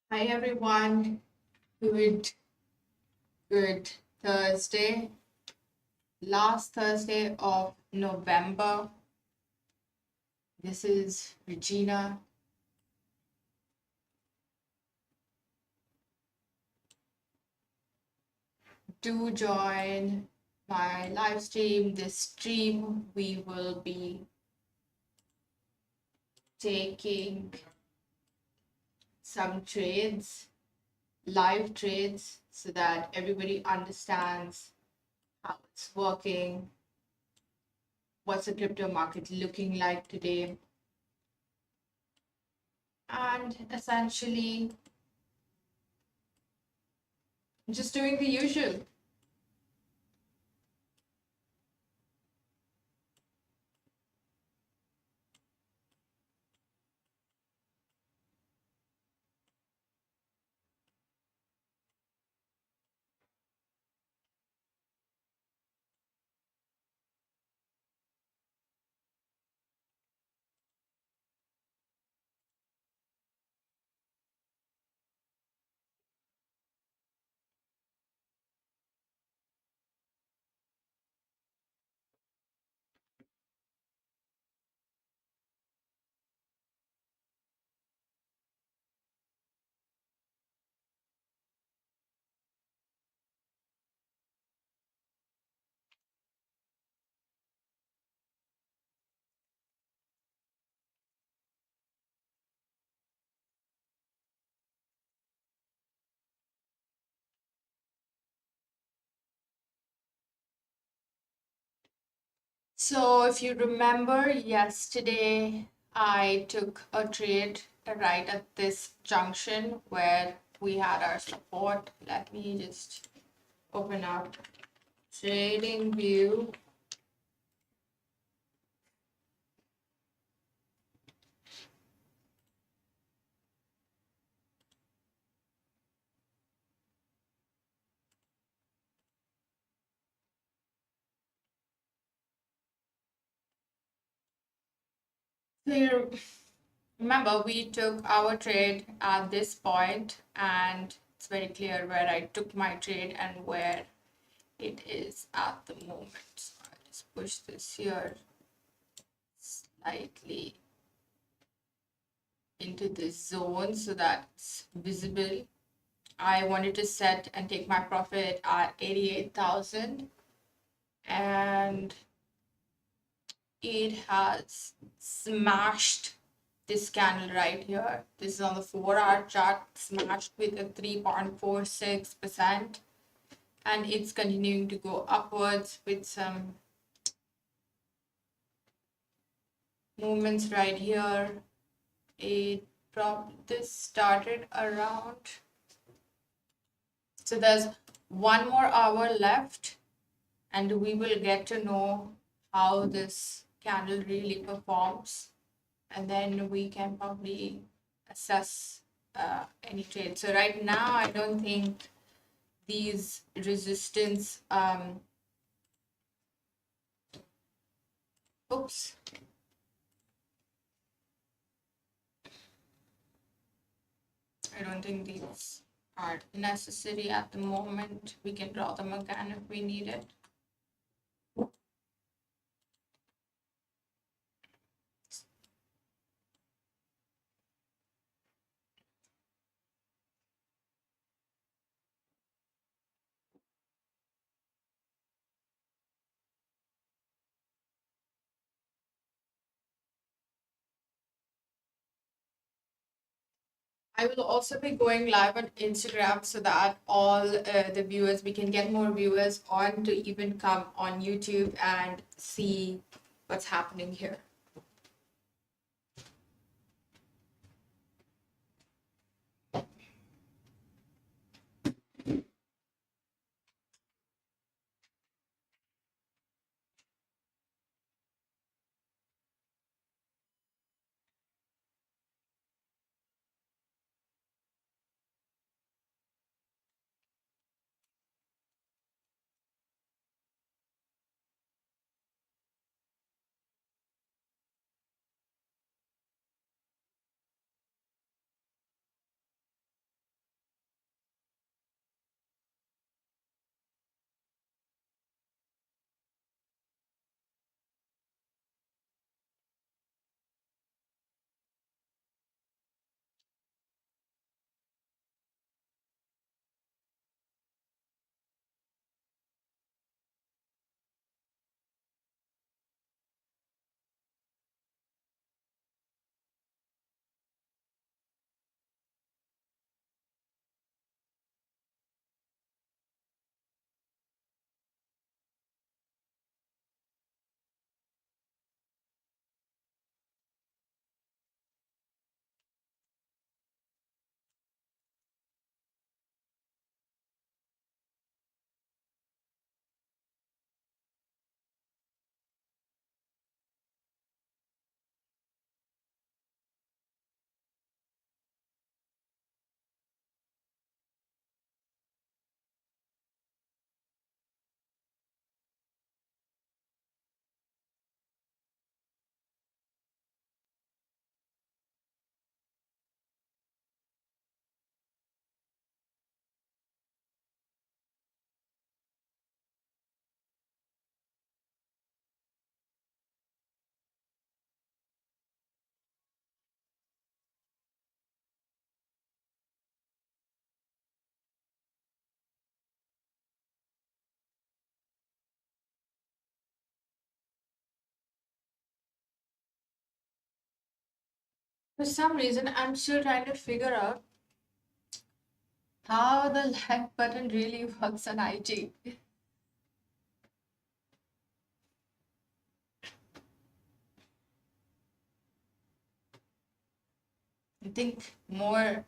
Hi everyone. Good good Thursday. Last Thursday of November. This is Regina. Do join my live stream. This stream we will be taking some trades, live trades, so that everybody understands how it's working, what's the crypto market looking like today, and essentially just doing the usual. So, if you remember, yesterday I took a trade right at this junction where we had our support. Let me just open up Trading View. So, you remember, we took our trade at this point, and it's very clear where I took my trade and where it is at the moment. So, I'll just push this here slightly into this zone so that's visible. I wanted to set and take my profit at 88,000, and it has smashed this candle right here. This is on the 4-hour chart, smashed with a 3.46%, and it's continuing to go upwards with some movements right here. This started around, so there's one more hour left, and we will get to know how this candle really performs, and then we can probably assess any trade. So right now I don't think these resistance oops, I don't think these are necessary at the moment. We can draw them again if we need it. I will also be going live on Instagram so that all the viewers, we can get more viewers on to even come on YouTube and see what's happening here. For some reason, I'm still trying to figure out how the like button really works on IG. I think more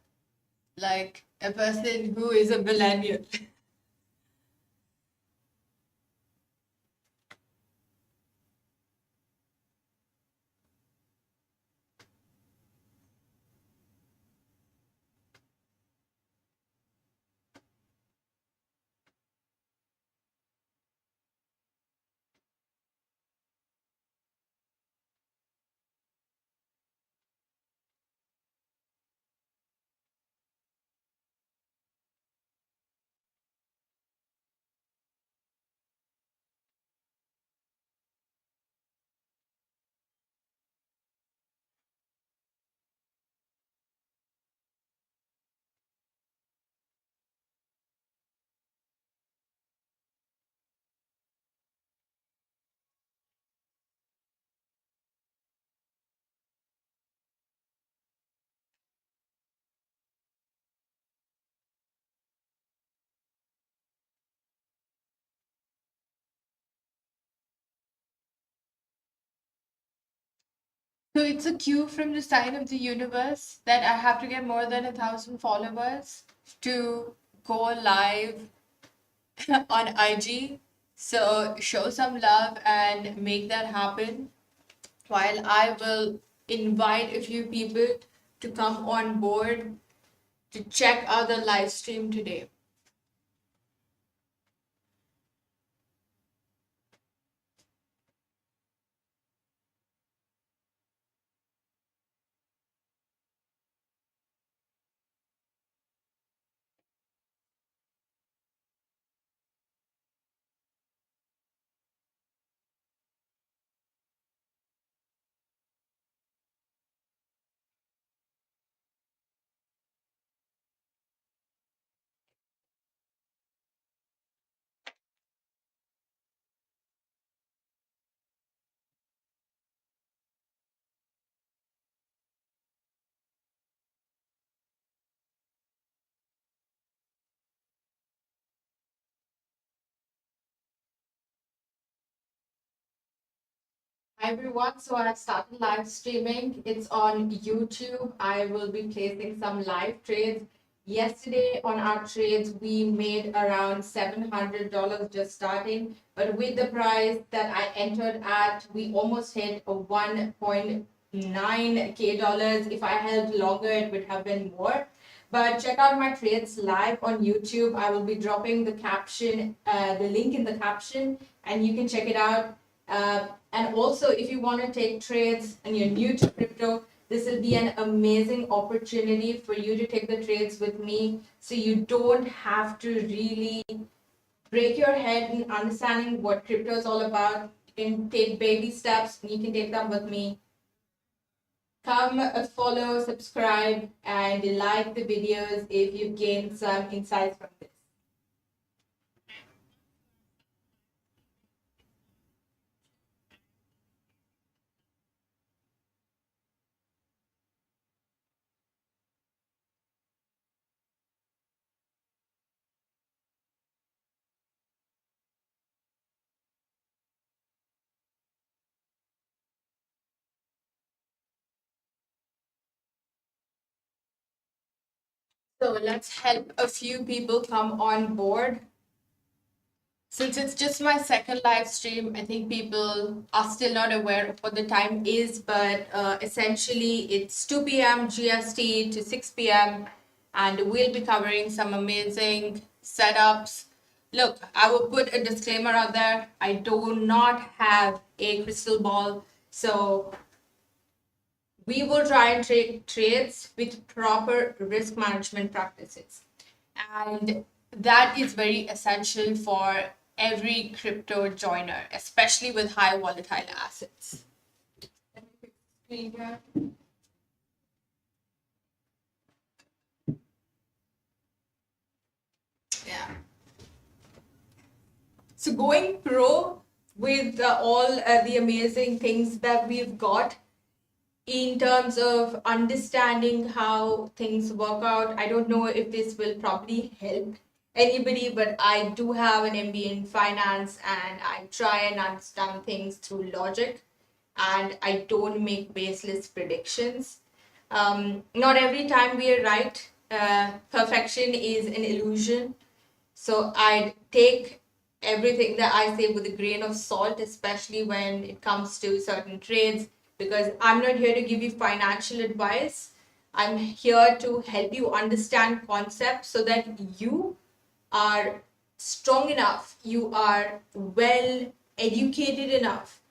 like a person who is a millennial. So it's a cue from the sign of the universe that I have to get more than 1,000 followers to go live on IG. So show some love and make that happen. While I will invite a few people to come on board to check out the live stream today. Hi everyone, so I started live streaming. It's on YouTube. I will be placing some live trades. Yesterday on our trades, we made around $700 just starting, but with the price that I entered at, we almost hit a 1.9k dollars. If I held longer, it would have been more. But check out my trades live on YouTube. I will be dropping the caption, the link in the caption, and you can check it out. And also, if you want to take trades and you're new to crypto, this will be an amazing opportunity for you to take the trades with me. So you don't have to really break your head in understanding what crypto is all about. You can take baby steps and you can take them with me. Come follow, subscribe, and like the videos if you gain some insights from this. So let's help a few people come on board. Since it's just my second live stream, I think people are still not aware of what the time is, but essentially it's 2 p.m. GST to 6 p.m. and we'll be covering some amazing setups. Look, I will put a disclaimer out there. I do not have a crystal ball, so we will try and trade trades with proper risk management practices. And that is very essential for every crypto joiner, especially with high volatile assets. Let me fix the screen here. Yeah. So going pro with all the amazing things that we've got, in terms of understanding how things work out. I don't know if this will probably help anybody, but I do have an MBA in finance and I try and understand things through logic, and I don't make baseless predictions. Not every time we are right. Perfection is an illusion. So I'd take everything that I say with a grain of salt, especially when it comes to certain trades, because I'm not here to give you financial advice. I'm here to help you understand concepts so that you are strong enough, you are well educated enough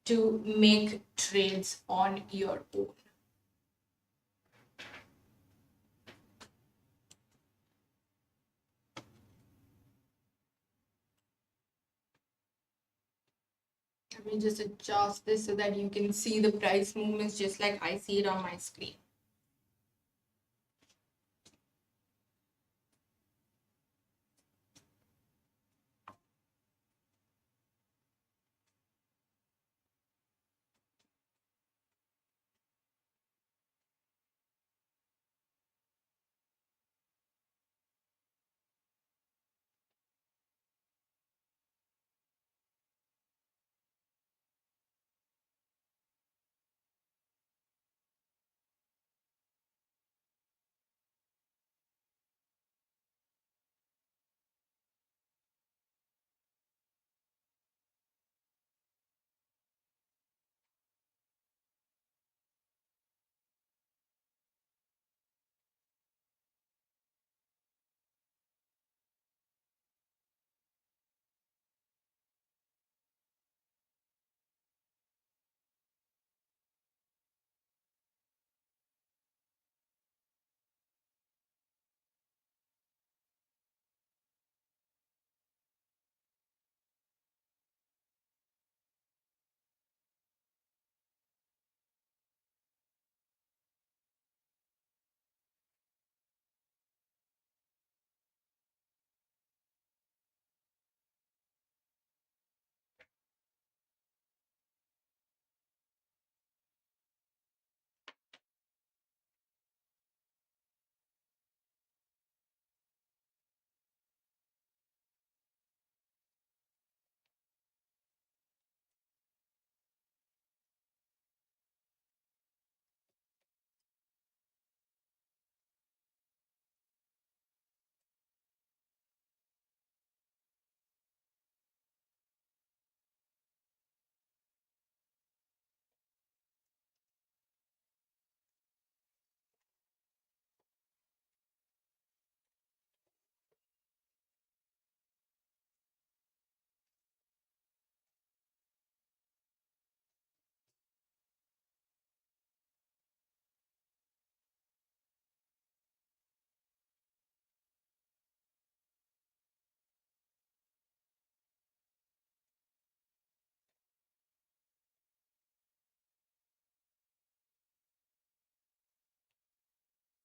to make trades on your own. Let me just adjust this so that you can see the price movements just like I see it on my screen.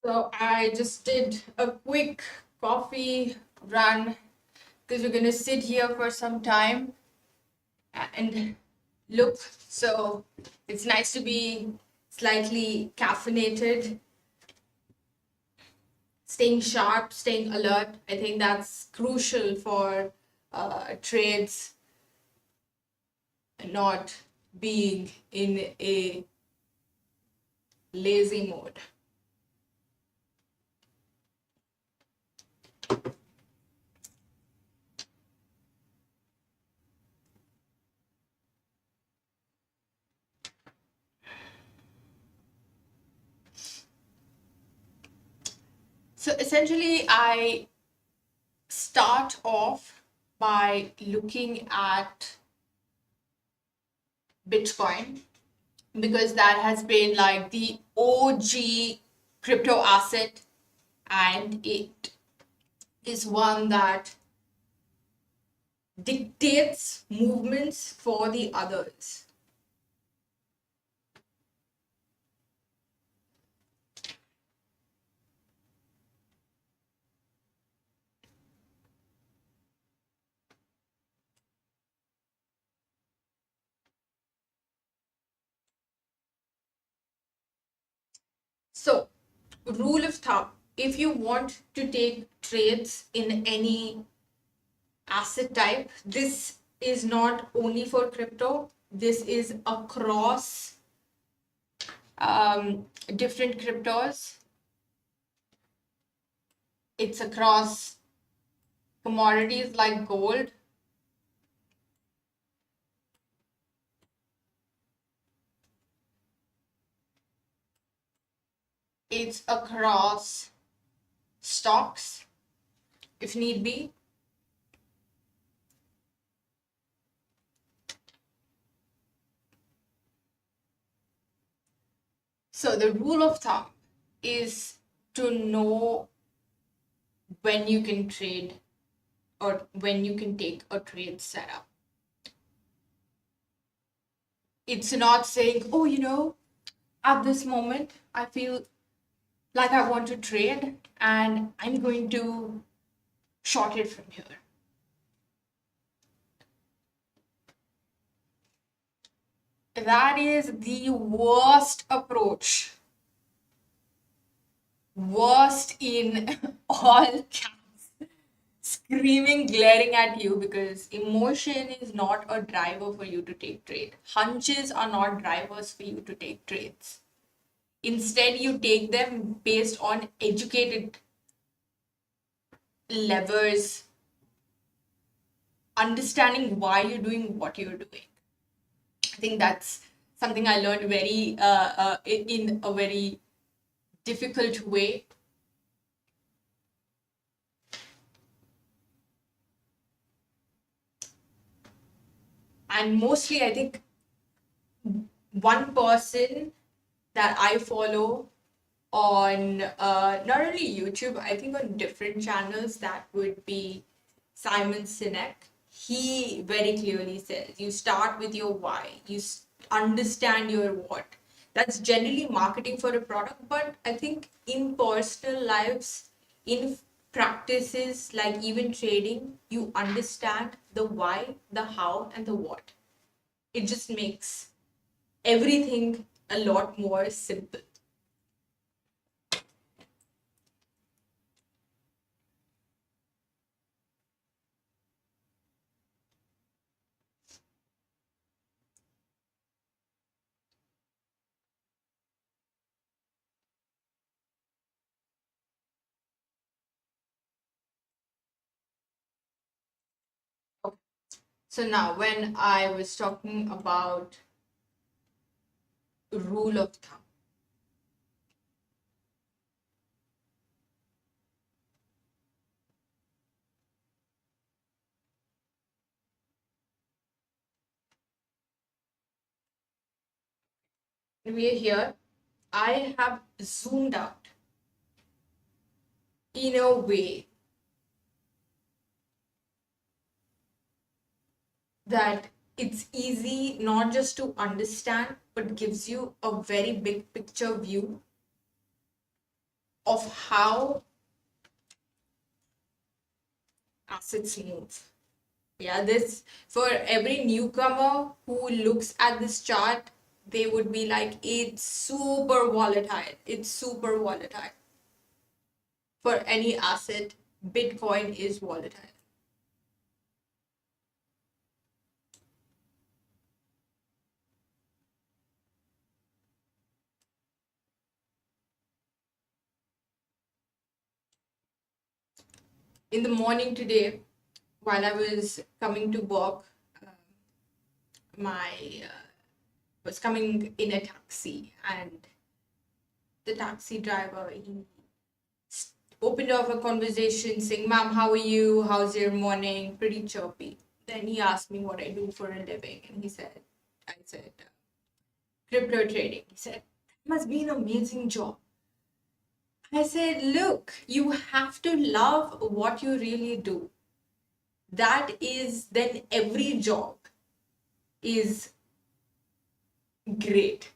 So I just did a quick coffee run because we're gonna sit here for some time and look. So it's nice to be slightly caffeinated, staying sharp, staying alert. I think that's crucial for trades, not being in a lazy mode. So essentially, I start off by looking at Bitcoin because that has been like the OG crypto asset, and it is one that dictates movements for the others. So, rule of thumb, if you want to take trades in any asset type, this is not only for crypto, this is across different cryptos. It's across commodities like gold. It's across stocks, if need be. So the rule of thumb is to know when you can trade or when you can take a trade setup. It's not saying, oh, at this moment, I feel like I want to trade and I'm going to short it from here. That is the worst approach. Worst in all caps. Screaming, glaring at you, because emotion is not a driver for you to take trade. Hunches are not drivers for you to take trades. Instead, you take them based on educated levers, understanding why you're doing what you're doing. I think that's something I learned in a very difficult way. And mostly, I think one person that I follow on not only YouTube, I think on different channels, that would be Simon Sinek. He very clearly says you start with your why, understand your what. That's generally marketing for a product, but I think in personal lives, in practices like even trading, you understand the why, the how, and the what. It just makes everything a lot more simple. Okay. So now, when I was talking about rule of thumb, we are here. I have zoomed out in a way that it's easy not just to understand, but gives you a very big picture view of how assets move. Yeah, this, for every newcomer who looks at this chart, they would be like, it's super volatile. It's super volatile. For any asset, Bitcoin is volatile. In the morning today, while I was coming to work, my was coming in a taxi, and the taxi driver, he opened up a conversation saying, "Ma'am, how are you? How's your morning?" Pretty chirpy. Then he asked me what I do for a living, and I said, crypto trading. He said, must be an amazing job. I said, look, you have to love what you really do. That is, then every job is great.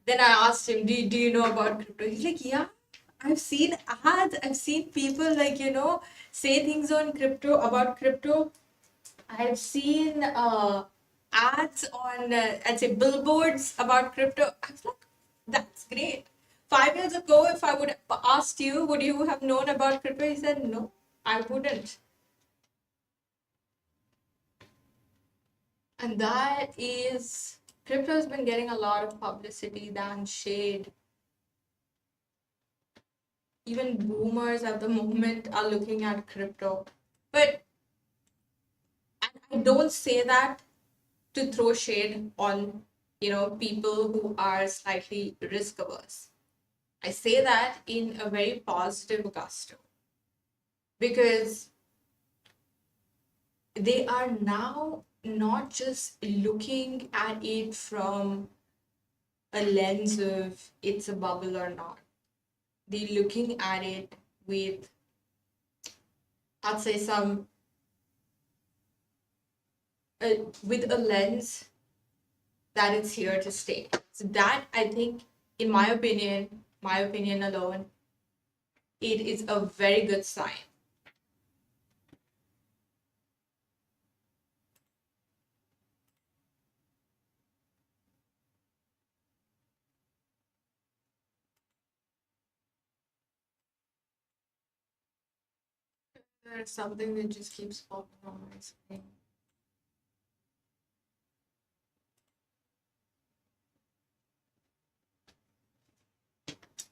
Then I asked him, do you know about crypto? He's like, yeah, I've seen ads, I've seen people say things on crypto, about crypto. I've seen ads on, I'd say billboards about crypto. I was like, that's great. 5 years ago, if I would have asked you, would you have known about crypto? He said, no, I wouldn't. And that is, crypto has been getting a lot of publicity than shade. Even boomers at the moment are looking at crypto. But I don't say that to throw shade on, people who are slightly risk averse. I say that in a very positive gusto because they are now not just looking at it from a lens of it's a bubble or not. They're looking at it with, I'd say, with a lens that it's here to stay. So that, I think, in my opinion alone, it is a very good sign. There's something that just keeps popping on my screen.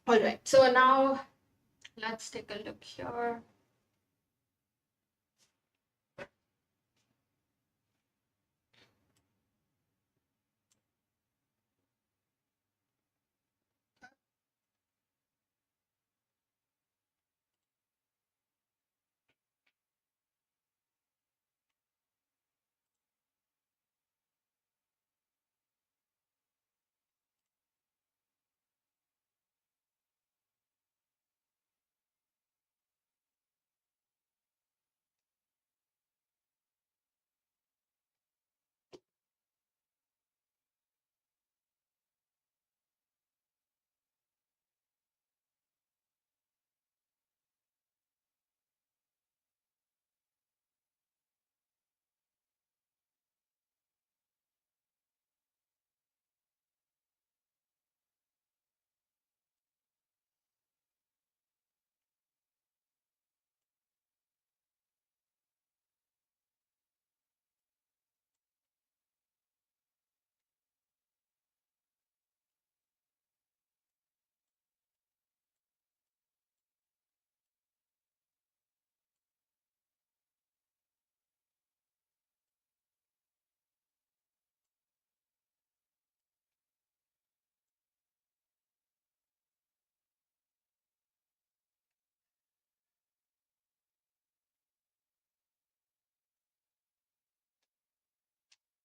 All right, so now let's take a look here.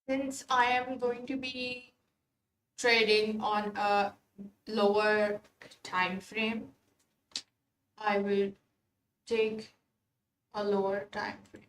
Since I am going to be trading on a lower time frame, I will take a lower time frame.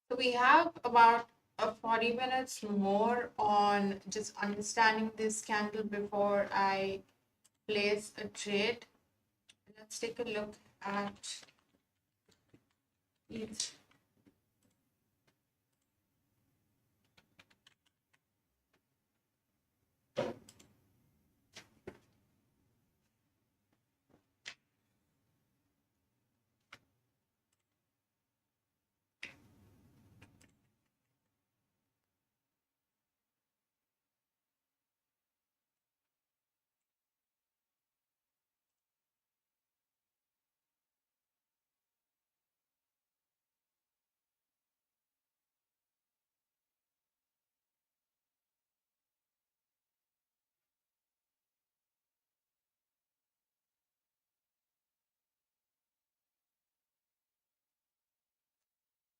So we have about 40 minutes more on just understanding this candle before I place a trade. Let's take a look at it.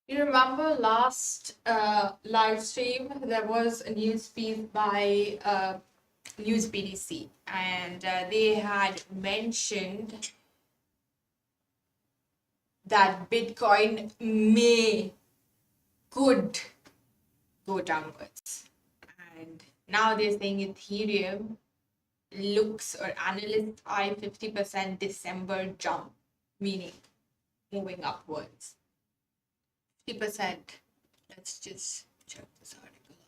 You remember last live stream, there was a news piece by News BDC, and they had mentioned that Bitcoin could go downwards. And now they're saying Ethereum looks, or analysts eye 50% December jump, meaning moving upwards. 50%. Let's just check this article out.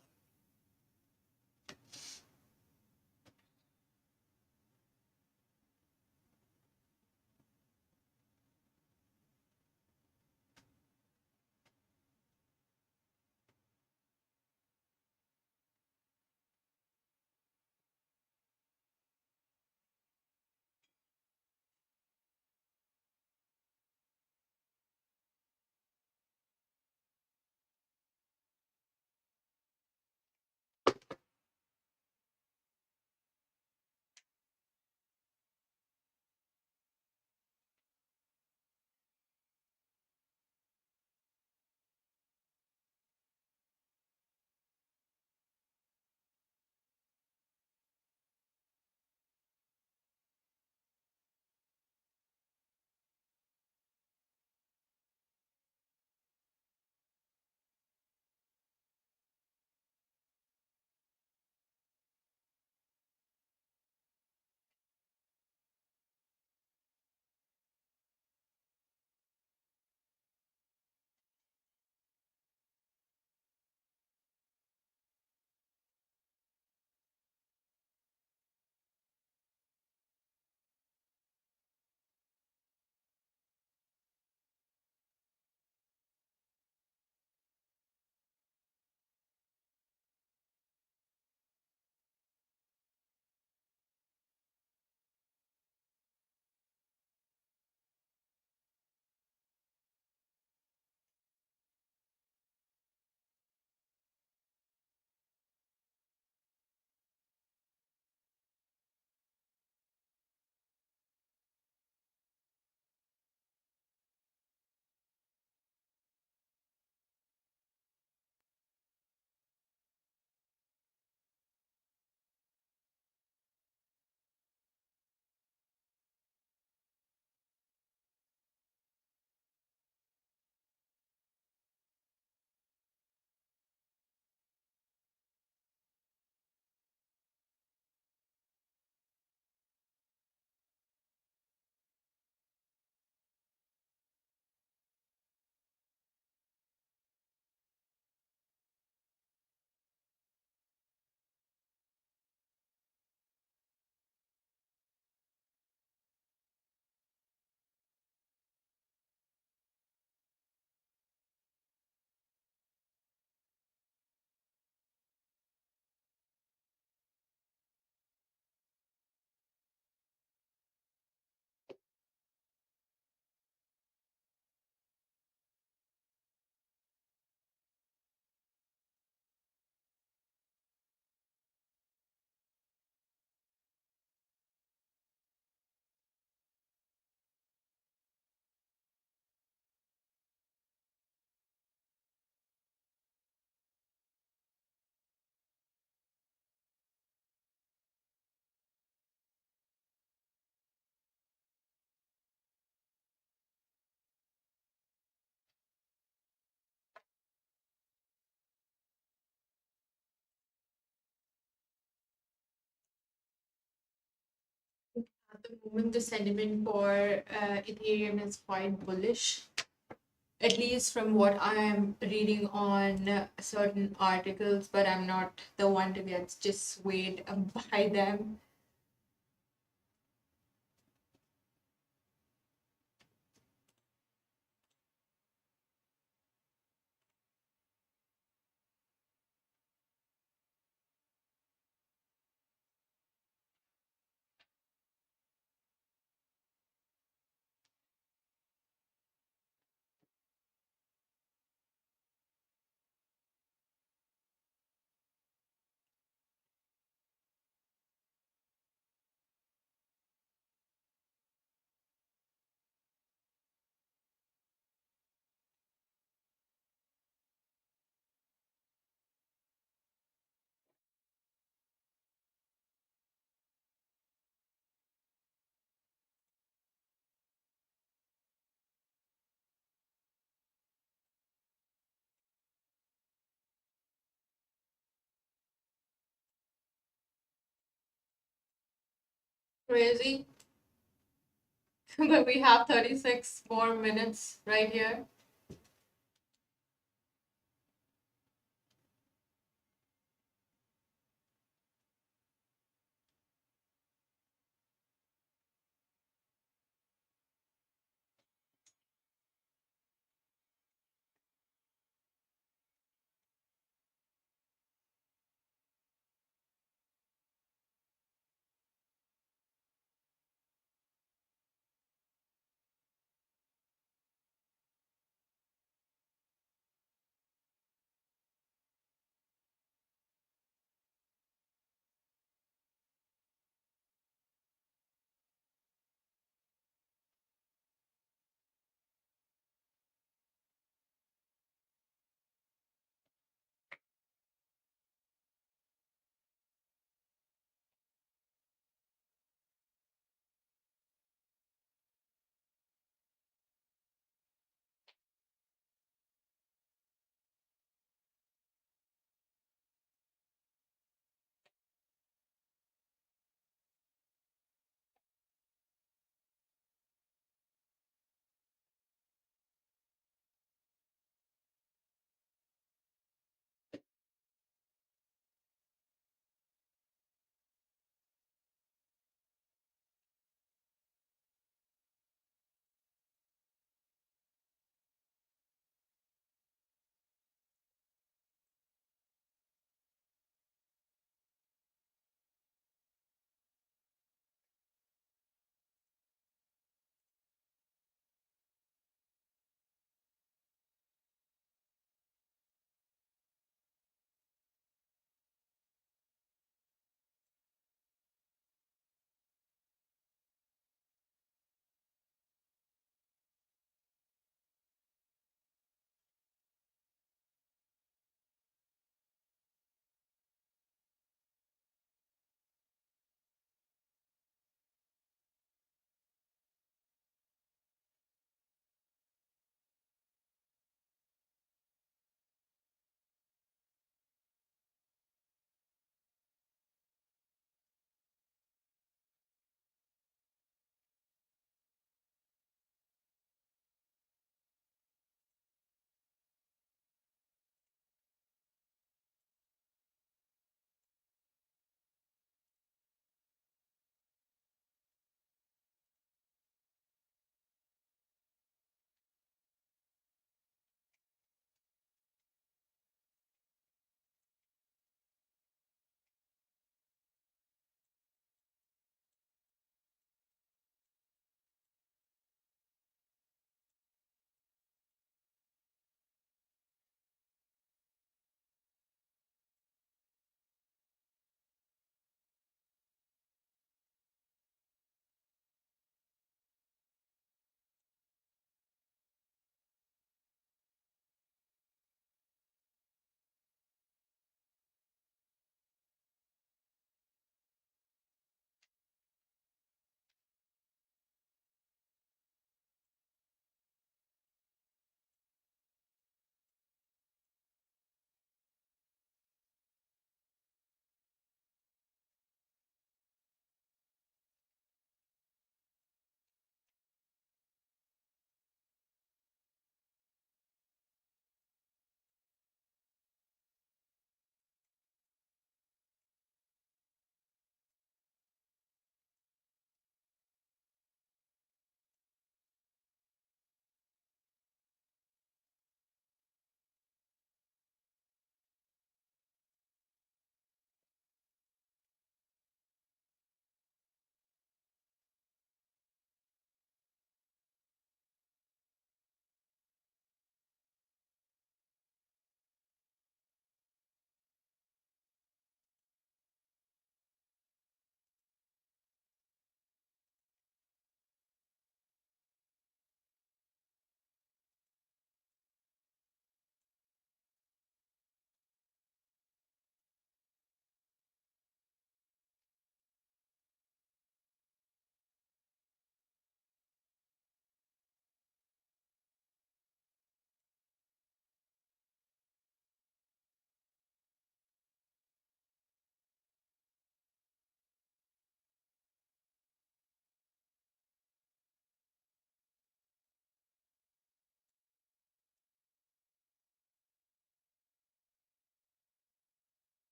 At the moment, the sentiment for Ethereum is quite bullish, at least from what I am reading on certain articles, but I'm not the one to get just swayed by them. Crazy. But we have 36 more minutes right here.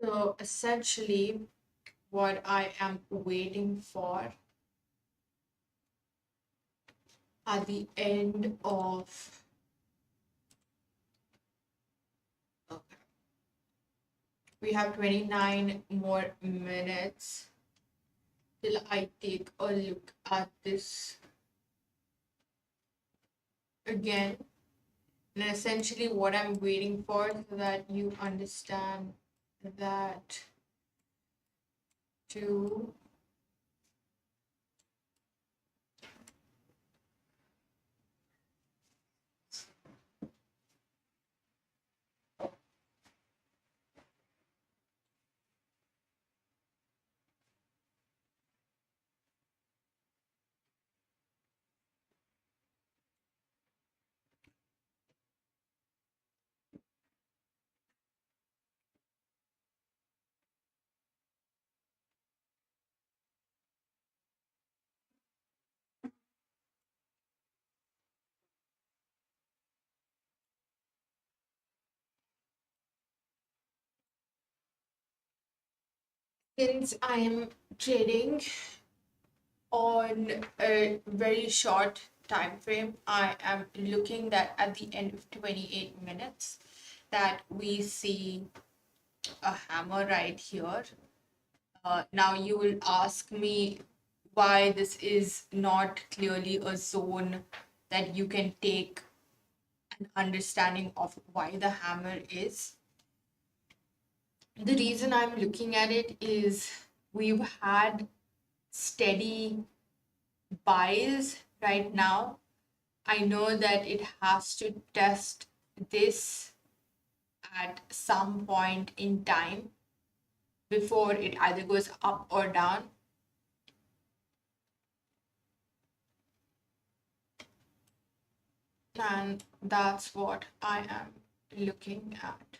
So essentially, what I am waiting for at the end of, okay, we have 29 more minutes till I take a look at this again. And essentially, what I'm waiting for so that you understand that to since I am trading on a very short time frame, I am looking that at the end of 28 minutes that we see a hammer right here. Now you will ask me why this is not clearly a zone that you can take an understanding of why the hammer is. The reason I'm looking at it is we've had steady buys right now. I know that it has to test this at some point in time before it either goes up or down. And that's what I am looking at.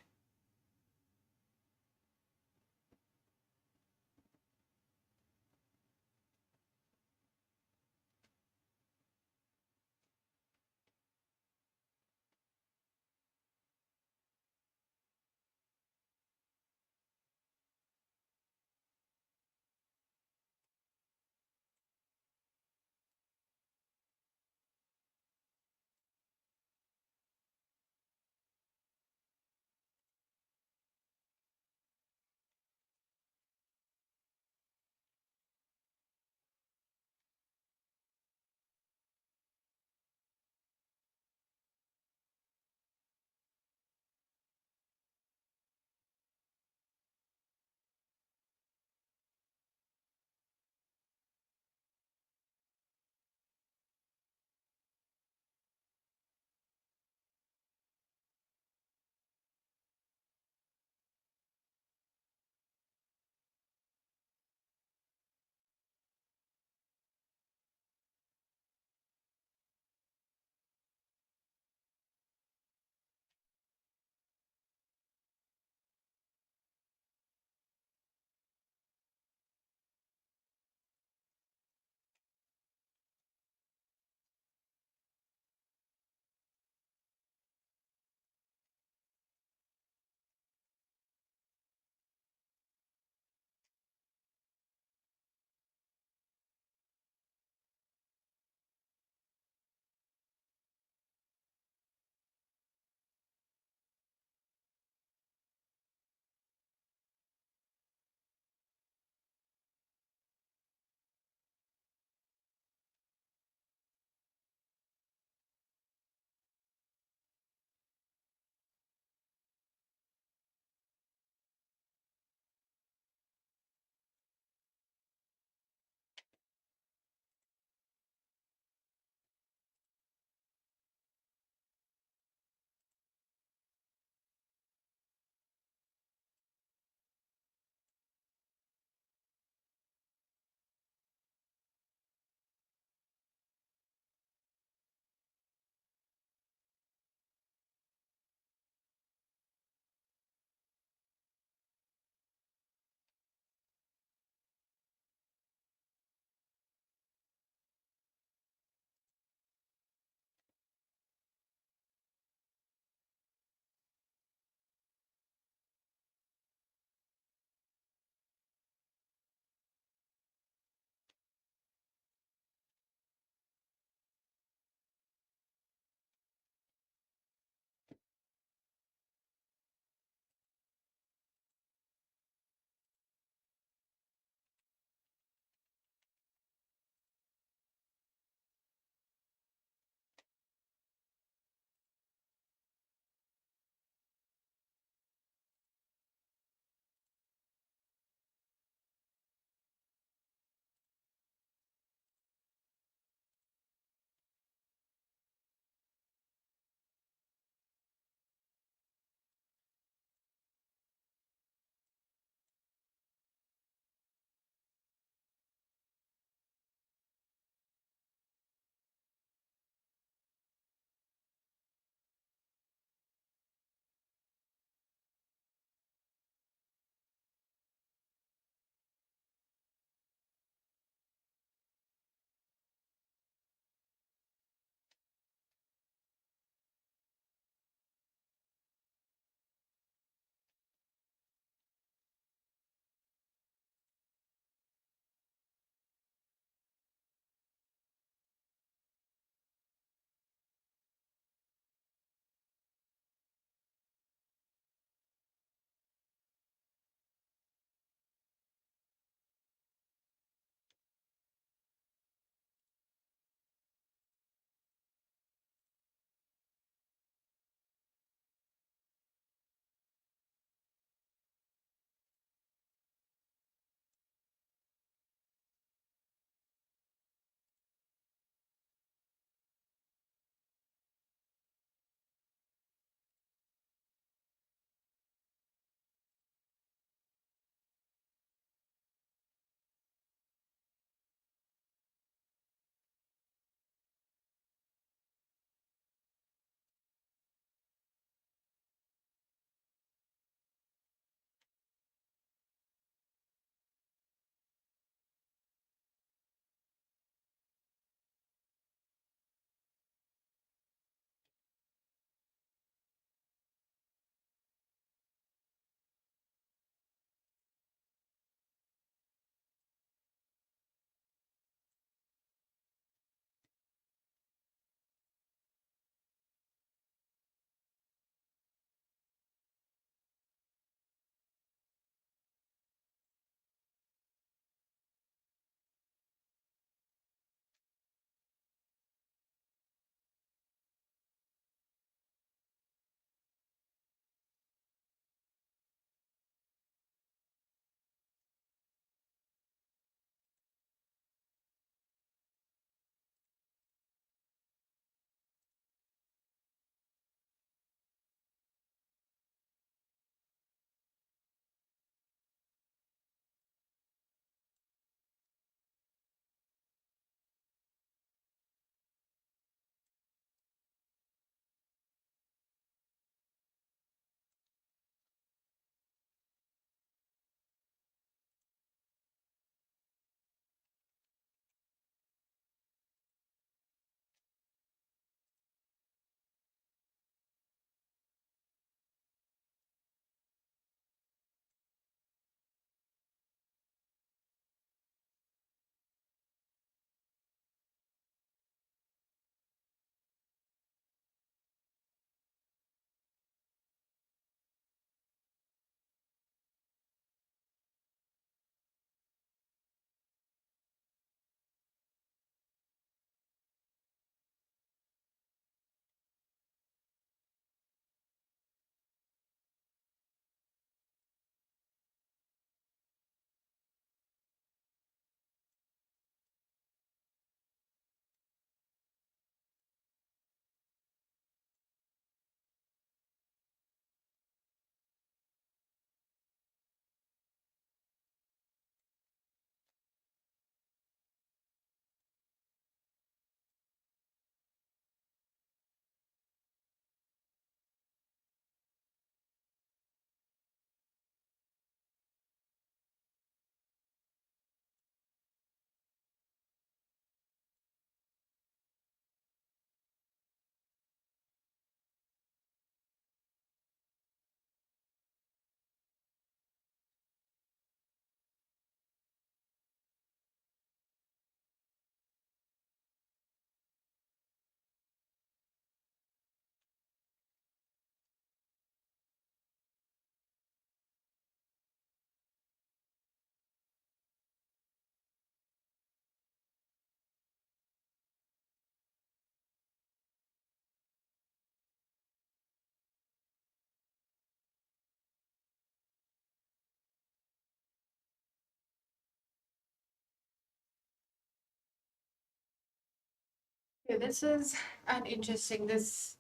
Okay, this is an interesting. This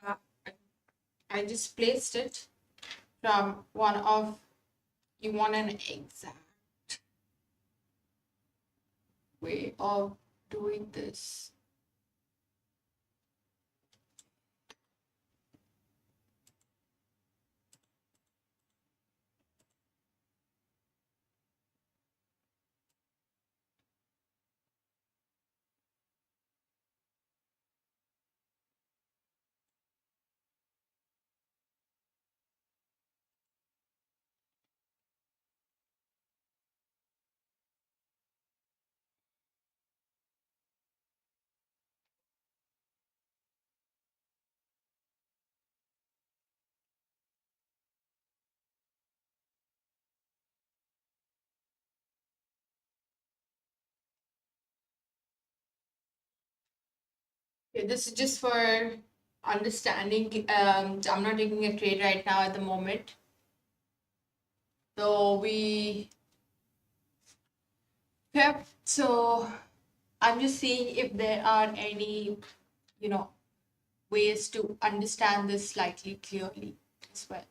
uh, I just placed it from one of. You want an exact way of doing this. Okay, this is just for understanding. I'm not taking a trade right now at the moment. So yep. So I'm just seeing if there are any, you know, ways to understand this slightly clearly as well.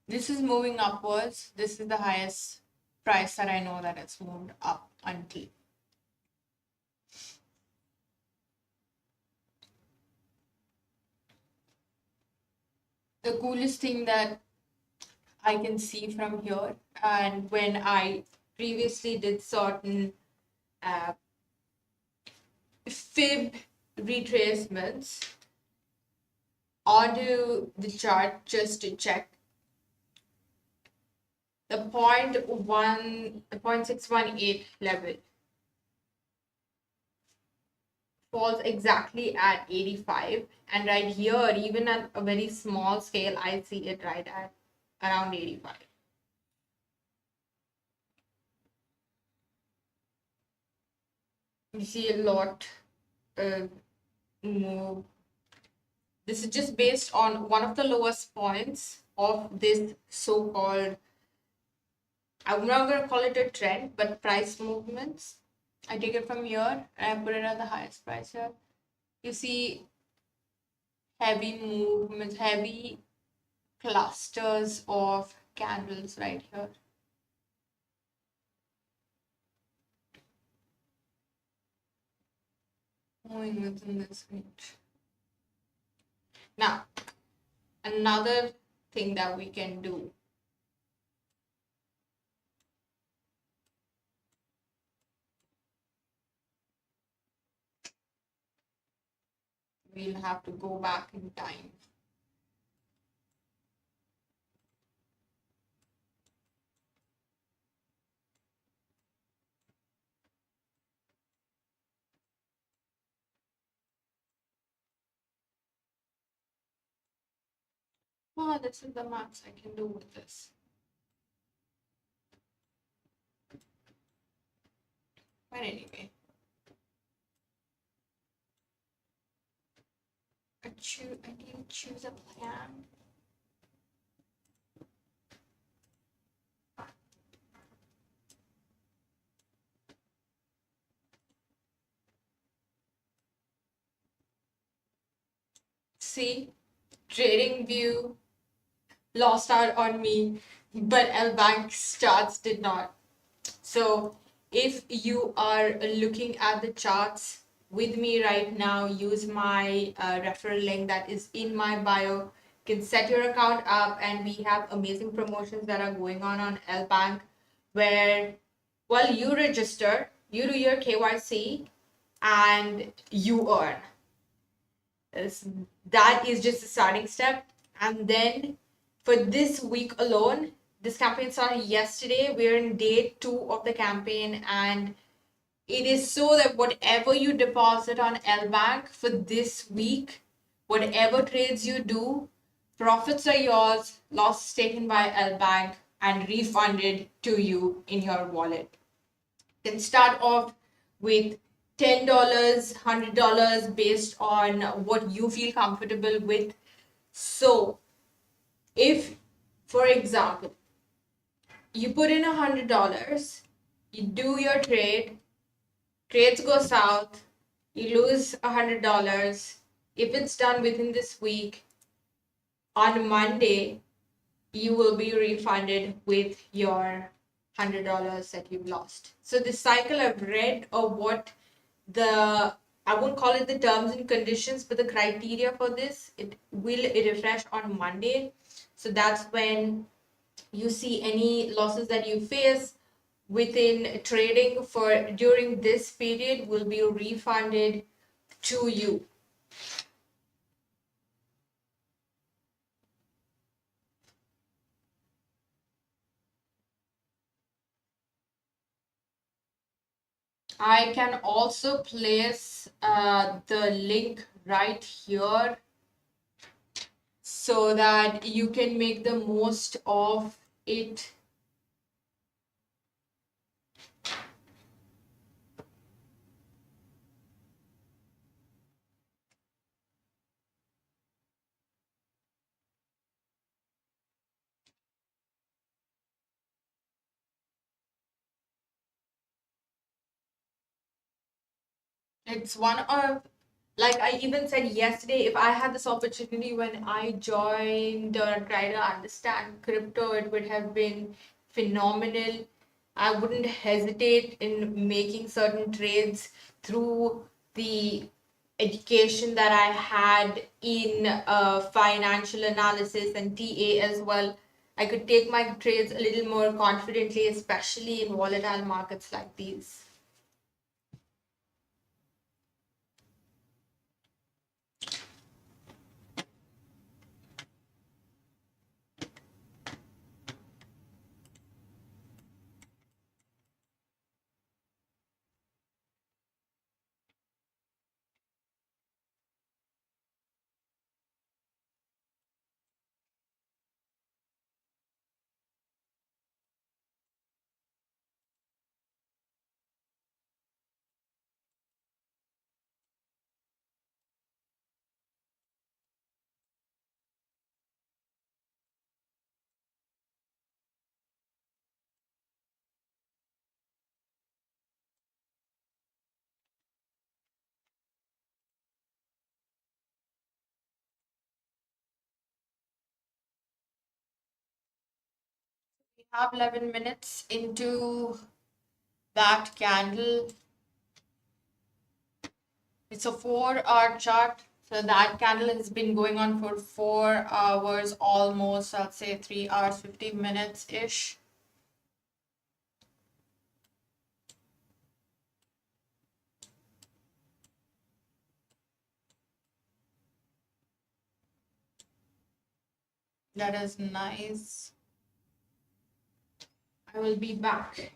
This is moving upwards. This is the highest price that I know that it's moved up until. The coolest thing that I can see from here, and when I previously did certain uh, fib retracements onto the chart just to check the 0.618 level falls exactly at 85, and right here, even at a very small scale, I see it right at around 85. You see a lot move. This is just based on one of the lowest points of this so-called, I'm not going to call it a trend, but price movements. I take it from here and I put it at the highest price here. You see heavy movements, heavy clusters of candles right here. Moving within this range. Now, another thing that we can do. We'll have to go back in time. Oh, this is the max I can do with this. But anyway, I need to choose a plan. See, TradingView lost out on me, but LBank's charts did not. So if you are looking at the charts with me right now, use my referral link that is in my bio. You can set your account up, and we have amazing promotions that are going on LBank, where while you register, you do your KYC, and you earn. That is just the starting step. And then for this week alone, this campaign started yesterday. We're in day 2 of the campaign, and it is so that whatever you deposit on LBank for this week, whatever trades you do, profits are yours, losses taken by LBank and refunded to you in your wallet. You can start off with $10, $100 based on what you feel comfortable with. So if, for example, you put in $100 You do your trade, trades go south, you lose $100. If it's done within this week, on Monday, you will be refunded with your $100 that you've lost. So this cycle I've read of what the, I won't call it the terms and conditions, but the criteria for this, it will refresh on Monday. So that's when you see any losses that you face within trading for during this period will be refunded to you. I can also place the link right here so that you can make the most of it. It's one of, like I even said yesterday, if I had this opportunity when I joined or tried to understand crypto, it would have been phenomenal. I wouldn't hesitate in making certain trades through the education that I had in financial analysis and TA as well. I could take my trades a little more confidently, especially in volatile markets like these. We have 11 minutes into that candle. It's a 4 hour chart. So that candle has been going on for 4 hours almost, I'll say 3 hours, 50 minutes ish. That is nice. I will be back.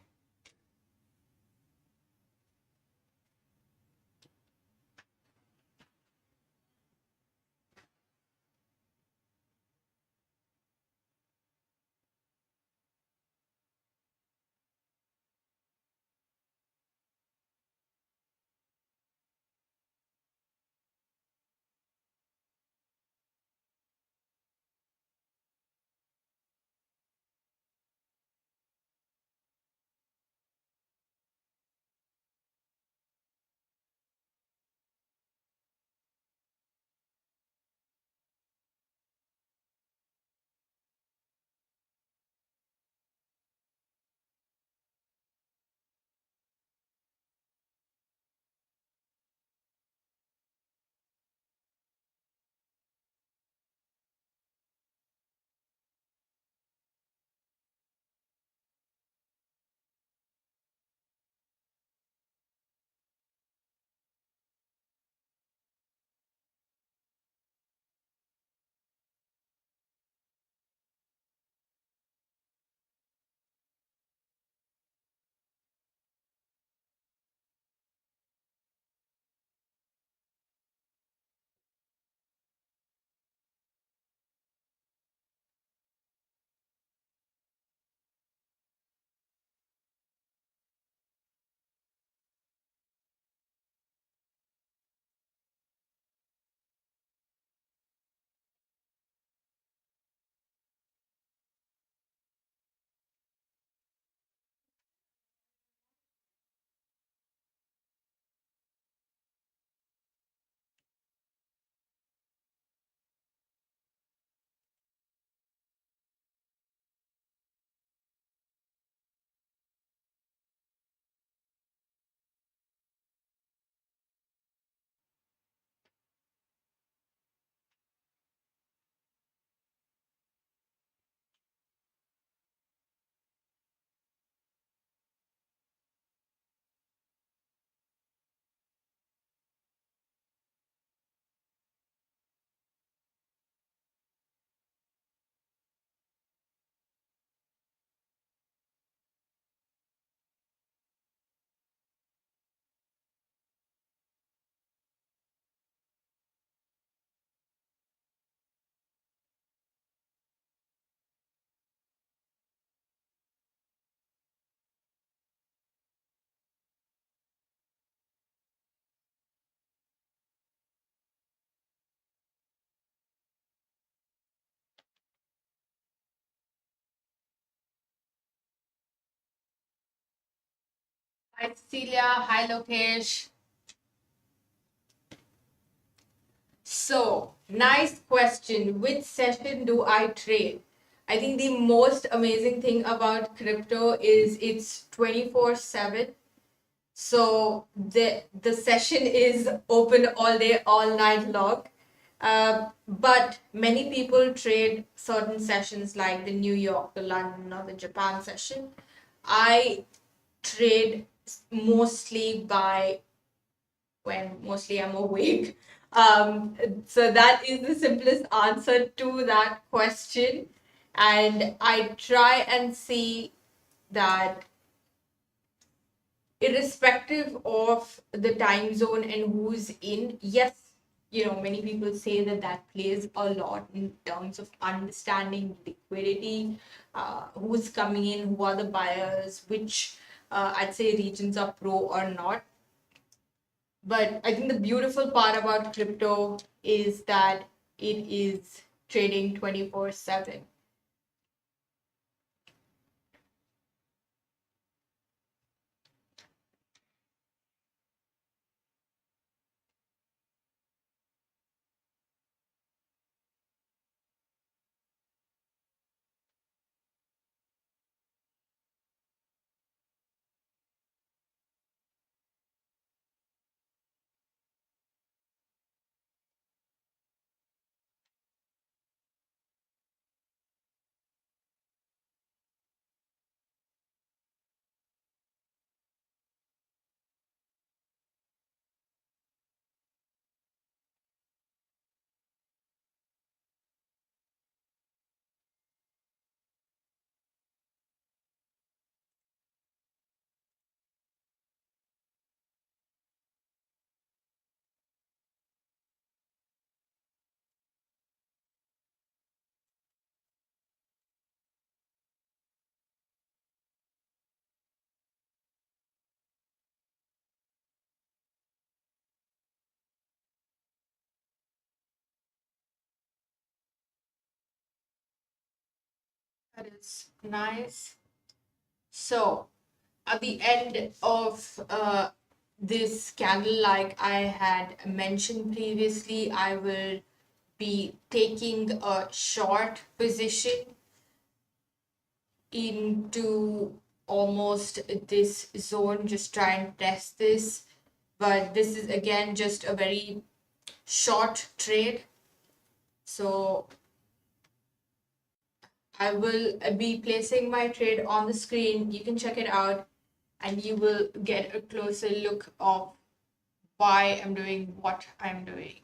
Hi Cecilia, hi Lokesh. So, nice question. Which session do I trade? I think the most amazing thing about crypto is it's 24/7. So the session is open all day, all night long. But many people trade certain sessions like the New York, the London, or the Japan session. I trade mostly by when mostly I'm awake. So that is the simplest answer to that question. And I try and see that irrespective of the time zone and who's in, yes, many people say that that plays a lot in terms of understanding liquidity, who's coming in, who are the buyers, which I'd say regions are pro or not. But I think the beautiful part about crypto is that it is trading 24/7. That is nice. So, at the end of this candle, like I had mentioned previously, I will be taking a short position into almost this zone, just try and test this. But this is again just a very short trade. So I will be placing my trade on the screen. You can check it out and you will get a closer look of why I'm doing what I'm doing.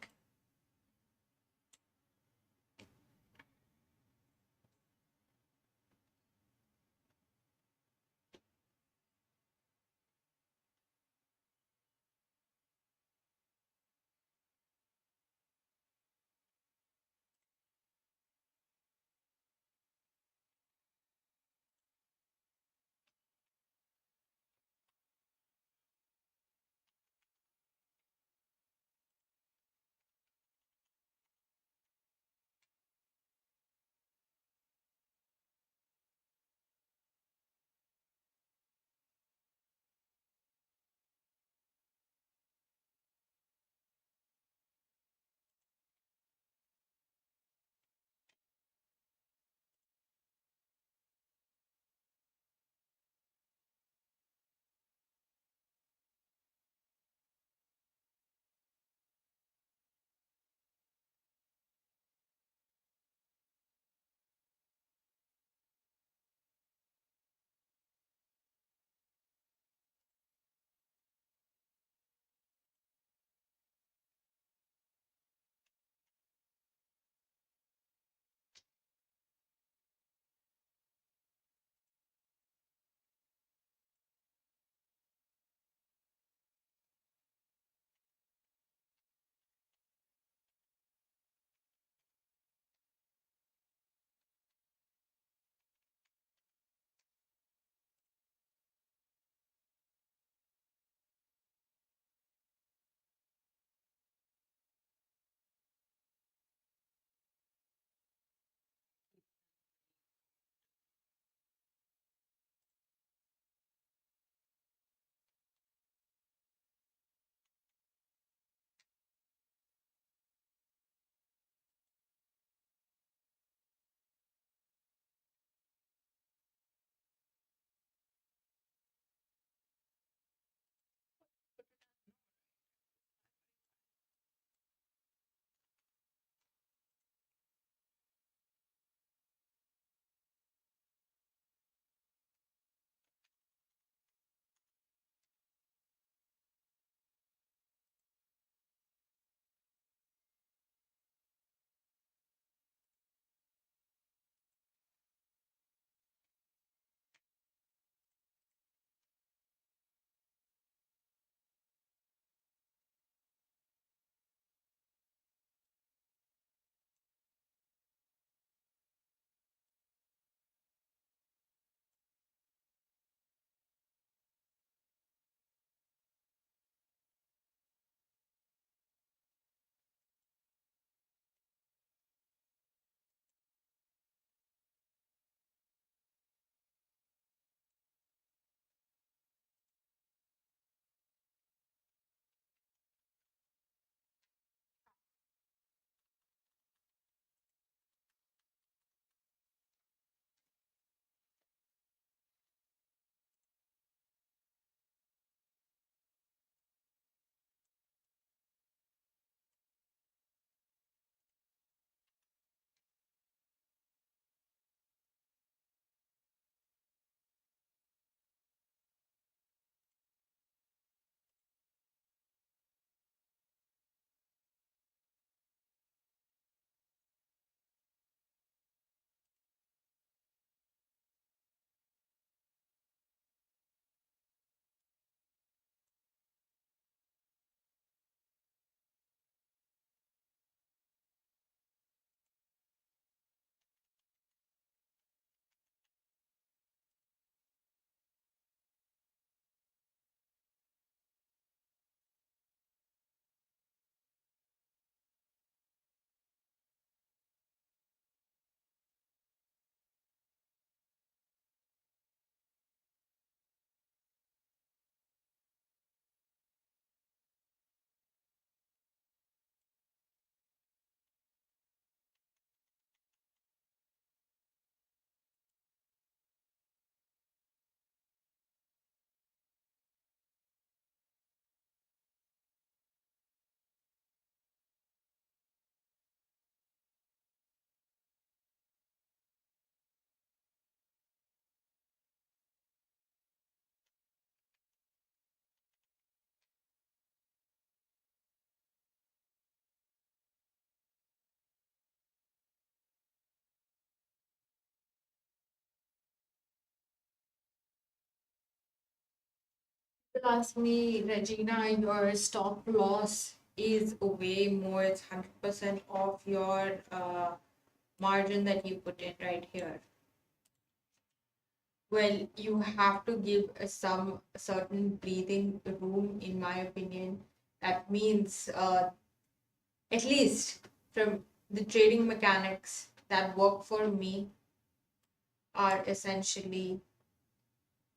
People ask me, Regina, your stop loss is way more, it's 100% of your margin that you put in right here. Well, you have to give some certain breathing room, in my opinion. That means, at least from the trading mechanics that work for me, are essentially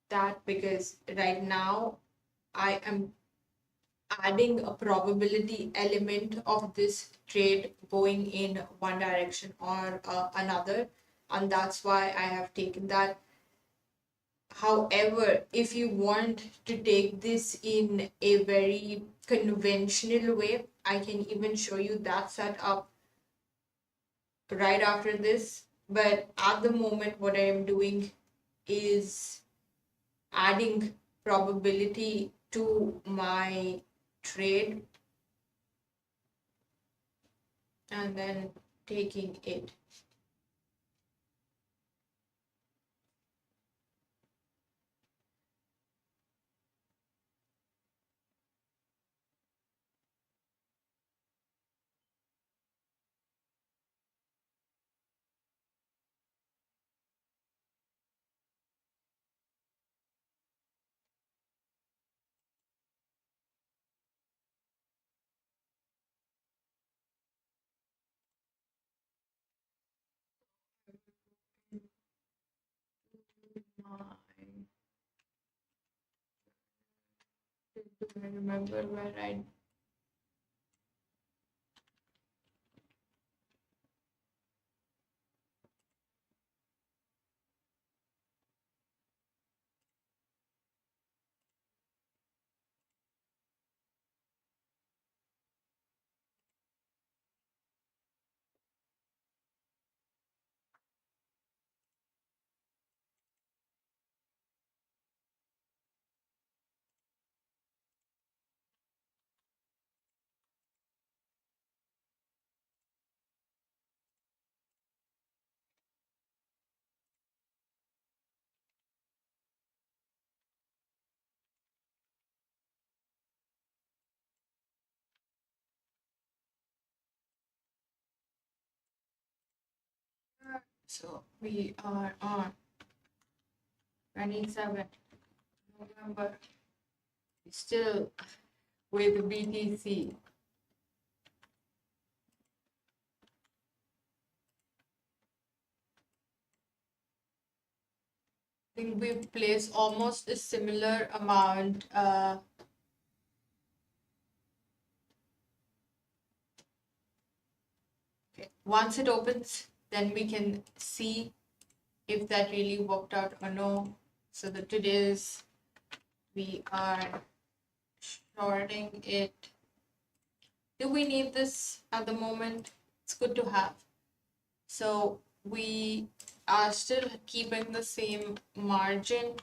that, because right now I am adding a probability element of this trade going in one direction or another, and that's why I have taken that. However, if you want to take this in a very conventional way, I can even show you that setup right after this. But at the moment, what I am doing is adding probability to my trade and then taking it. I remember where I so we are on 27 November, still with BTC. I think we've placed almost a similar amount. Okay. Once it opens, then we can see if that really worked out or no. So the today's we are shorting it. Do we need this at the moment? It's good to have. So we are still keeping the same margin.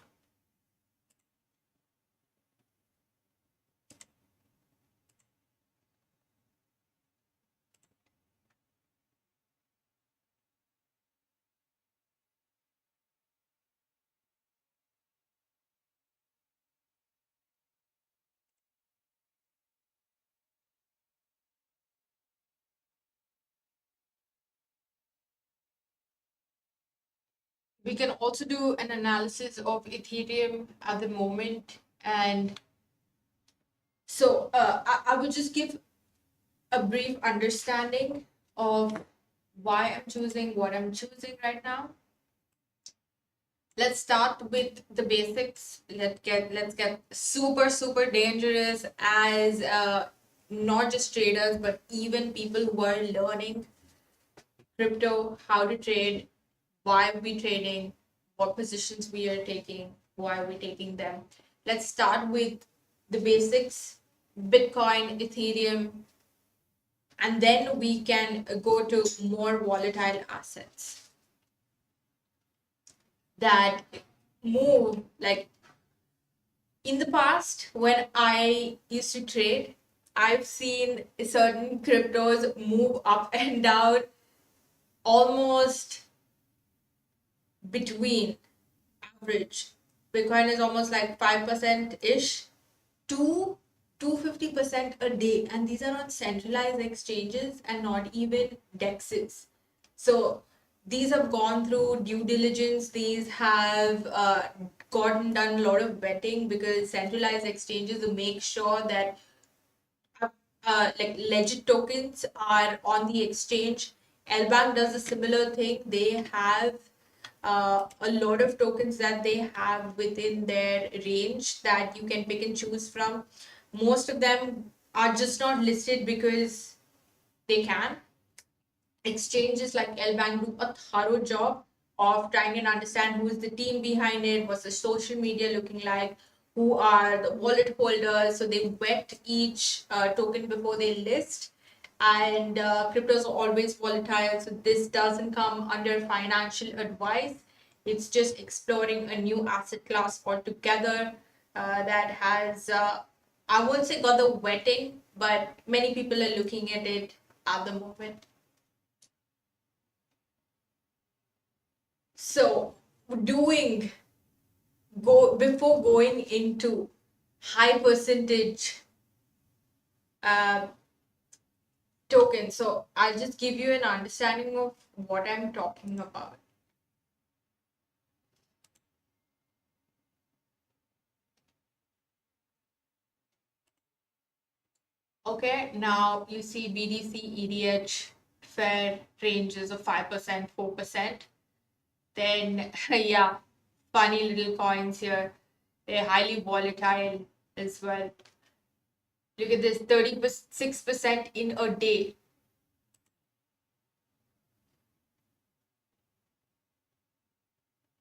We can also do an analysis of Ethereum at the moment. And so I would just give a brief understanding of why I'm choosing what I'm choosing right now. Let's start with the basics. Let's get super dangerous as not just traders, but even people who are learning crypto, how to trade, why are we trading, what positions we are taking, why are we taking them. Let's start with the basics: Bitcoin, Ethereum, and then we can go to more volatile assets that move. Like in the past, when I used to trade, I've seen certain cryptos move up and down almost between average. Bitcoin is almost like 5% ish, 2 250% a day, and these are on centralized exchanges and not even dexes. So these have gone through due diligence. These have gotten done a lot of vetting, because centralized exchanges will make sure that like legit tokens are on the exchange. Lbank does a similar thing. They have a lot of tokens that they have within their range that you can pick and choose from. Most of them are just not listed because they can. Exchanges like Lbank do a thorough job of trying and understand who is the team behind it, what's the social media looking like, who are the wallet holders. So they vet each token before they list. And cryptos are always volatile, so this doesn't come under financial advice. It's just exploring a new asset class altogether that has, I won't say got the vetting, but many people are looking at it at the moment. So, doing before going into high percentage uh, tokens. So, I'll just give you an understanding of what I'm talking about. Okay, now you see BDC, EDH, fair ranges of 5%, 4%. Then, yeah, funny little coins here. They're highly volatile as well. Look at this, 36% in a day.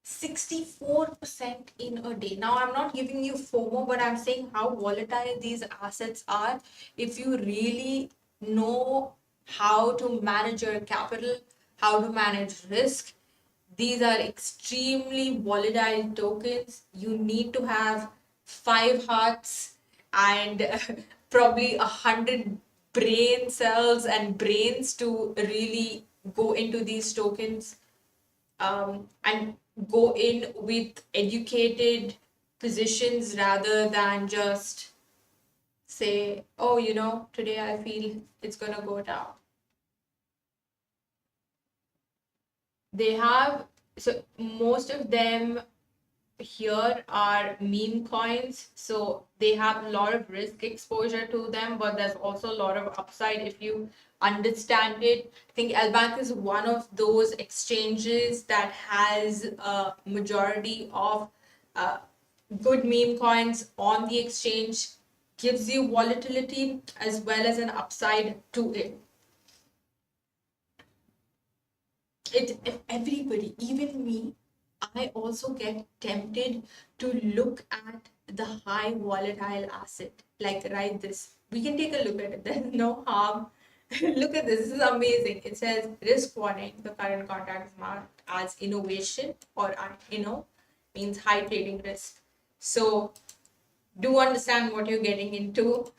64% in a day. Now, I'm not giving you FOMO, but I'm saying how volatile these assets are. If you really know how to manage your capital, how to manage risk, these are extremely volatile tokens. You need to have 5 hearts and probably 100 brain cells and brains to really go into these tokens, and go in with educated positions rather than just say, oh, today I feel it's going to go down. They have, so most of them here are meme coins, so they have a lot of risk exposure to them, but there's also a lot of upside if you understand it. I think Lbank is one of those exchanges that has a majority of uh, good meme coins on the exchange, gives you volatility as well as an upside to it. Everybody, even me, I also get tempted to look at the high volatile asset. Like, right, this. We can take a look at it. There's no harm. Look at this. This is amazing. It says risk warning. The current contract is marked as innovation, or means high trading risk. So do understand what you're getting into.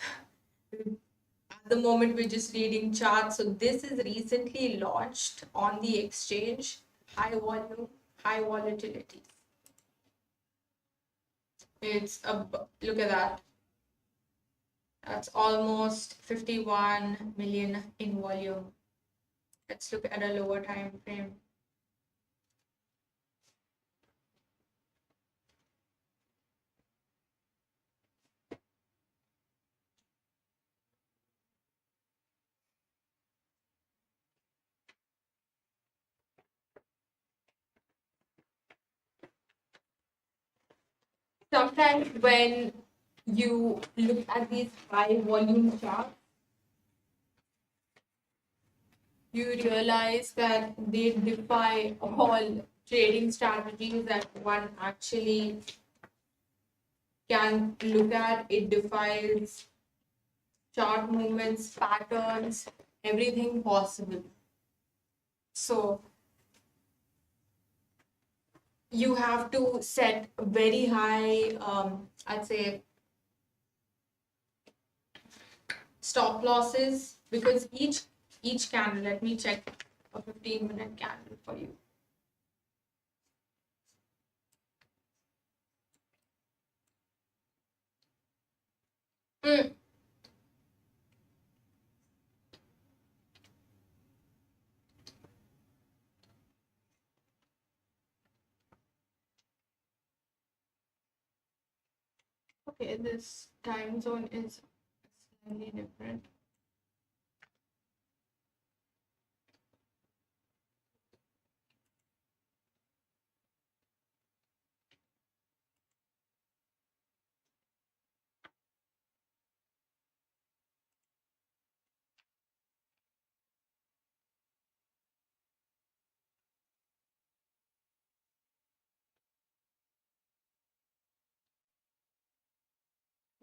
At the moment, we're just reading charts. So this is recently launched on the exchange. High volume, high volatility. Look at that. That's almost 51 million in volume. Let's look at a lower time frame. Sometimes when you look at these high volume charts, you realize that they defy all trading strategies that one actually can look at. It defies chart movements, patterns, everything possible. So you have to set very high, I'd say, stop losses, because each candle, let me check a 15-minute candle for you. Okay, this time zone is slightly different.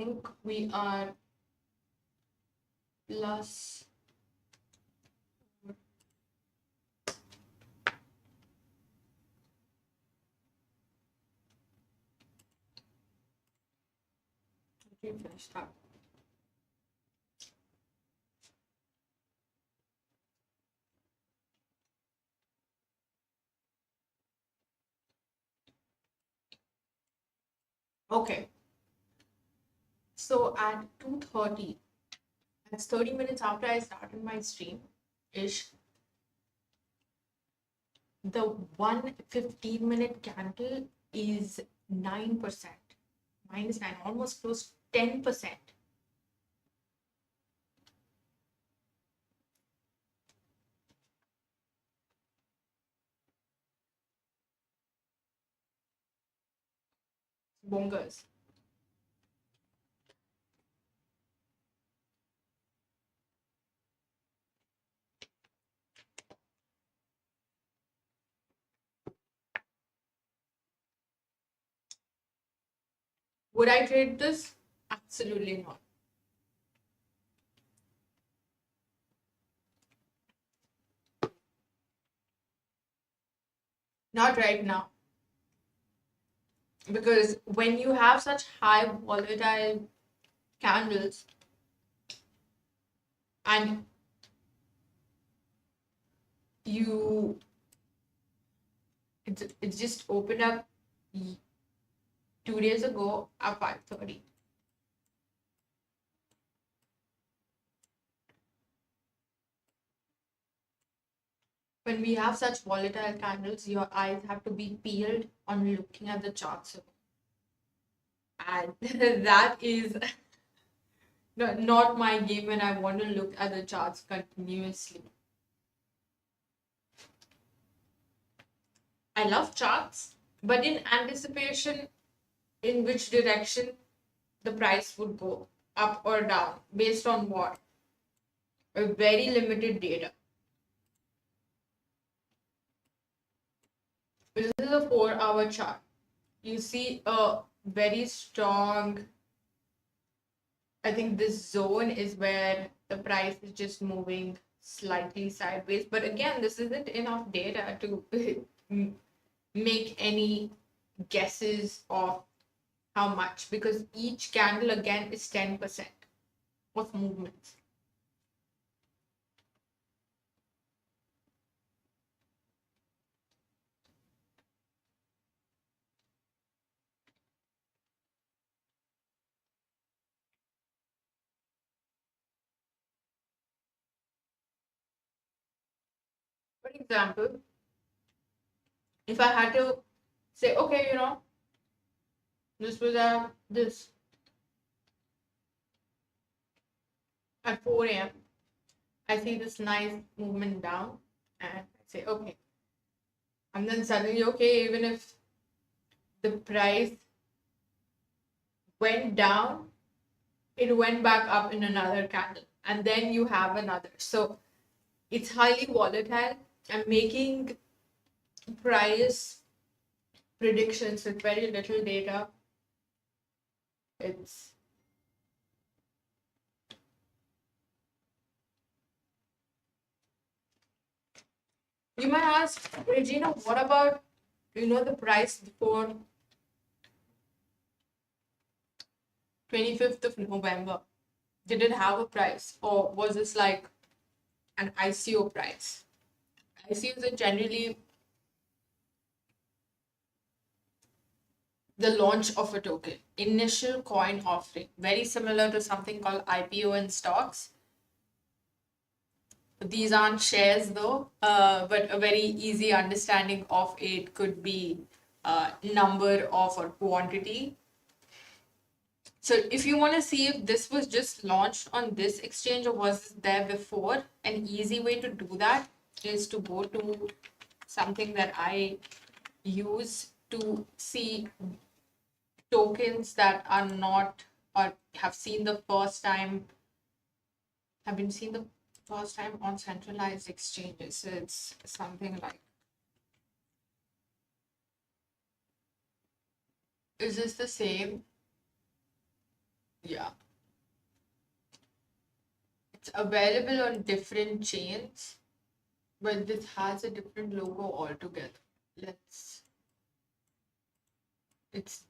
I think we are plus. Finish that. Okay, so at 2:30, that's 30 minutes after I started my stream ish, the 1 15-minute candle is 9%, -9, almost close to 10%. Bongers. Would I trade this? Absolutely not. Not right now. Because when you have such high volatile candles and you it just opened up 2 days ago at 5:30. When we have such volatile candles, your eyes have to be peeled on looking at the charts. And that is not my game when I want to look at the charts continuously. I love charts, but in anticipation in which direction the price would go, up or down, based on what? A very limited data. This is a 4-hour chart. You see a very strong, I think this zone is where the price is just moving slightly sideways. But again, this isn't enough data to make any guesses of how much, because each candle again is 10% of movements. For example, if I had to say, okay, this was this at 4 a.m. I see this nice movement down, and I say, okay. And then suddenly, okay, even if the price went down, it went back up in another candle, and then you have another. So it's highly volatile, and making price predictions with very little data, it's you might ask, Regina, what about the price before 25th of November? Did it have a price, or was this like an ICO price? ICOs are generally the launch of a token, initial coin offering, very similar to something called IPO in stocks. These aren't shares though, but a very easy understanding of it could be number of or quantity. So if you want to see if this was just launched on this exchange or was there before, an easy way to do that is to go to something that I use to see tokens that are not or have seen the first time have been seen the first time on centralized exchanges. So it's something like, is this the same? Yeah. It's available on different chains, but this has a different logo altogether. It's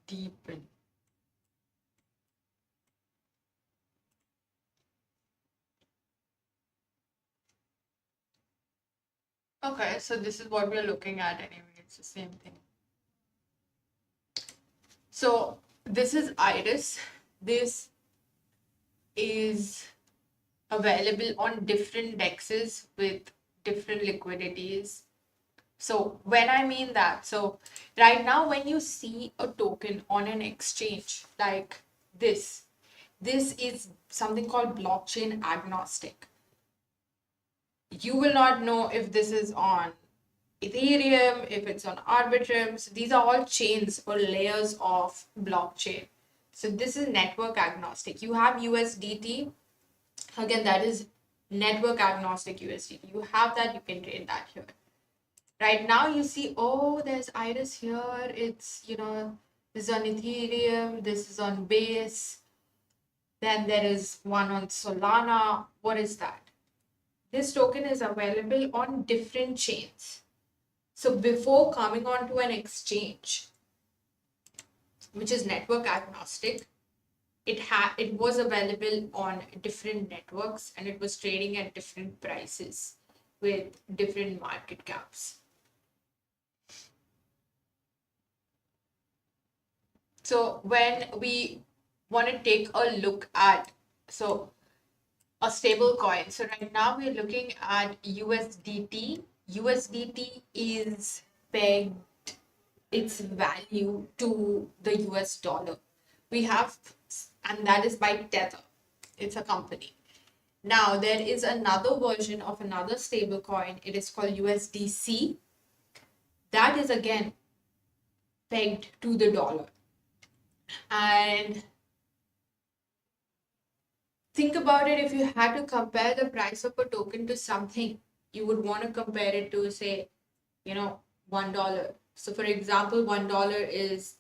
deepen. Okay, so this is what we're looking at anyway. It's the same thing. So this is Iris. This is available on different dexes with different liquidities. So when I mean that, so right now when you see a token on an exchange like this is something called blockchain agnostic. You will not know if this is on Ethereum, if it's on Arbitrum. So these are all chains or layers of blockchain. So this is network agnostic. You have USDT. Again, that is network agnostic USDT. You have that, you can trade that here. Right now you see, oh, there's Iris here. It's, this is on Ethereum, this is on Base. Then there is one on Solana. What is that? This token is available on different chains. So before coming onto an exchange, which is network agnostic, it was available on different networks and it was trading at different prices with different market caps. So when we want to take a look at a stable coin, so right now we're looking at USDT. USDT is pegged its value to the US dollar. We have, and that is by Tether. It's a company. Now there is another version of another stable coin. It is called USDC. That is again pegged to the dollar. And think about it, if you had to compare the price of a token to something, you would want to compare it to, say, $1. So for example, $1 is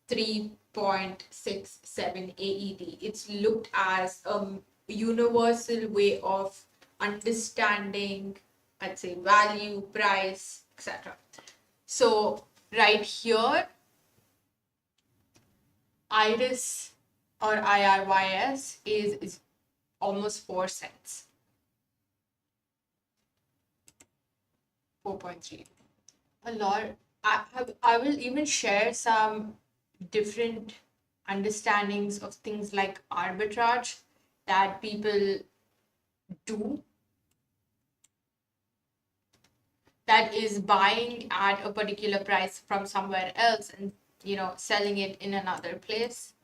3.67 AED. It's looked as a universal way of understanding, I'd say, value, price, etc. So right here, Iris or IRYS is almost 4 cents. 4.3. A lot. I will even share some different understandings of things like arbitrage that people do. That is buying at a particular price from somewhere else and selling it in another place.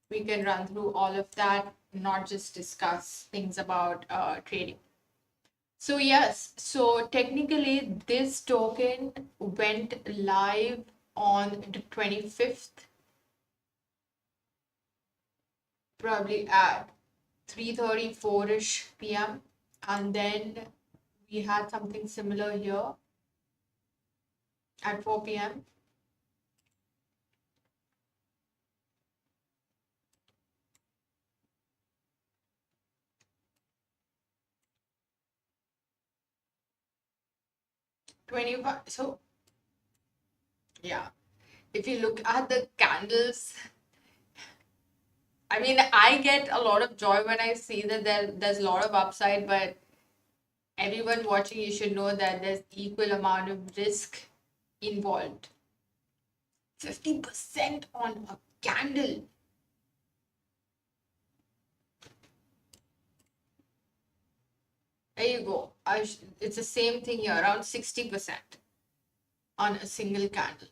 We can run through all of that, not just discuss things about trading. So yes, so technically this token went live on the 25th, probably at 3:34ish p.m. And then we had something similar here at 4 p.m. So yeah, if you look at the candles, I mean, I get a lot of joy when I see that there's a lot of upside, but everyone watching, you should know that there's equal amount of risk involved. 50% on a candle. There you go. It's the same thing here, around 60% on a single candle.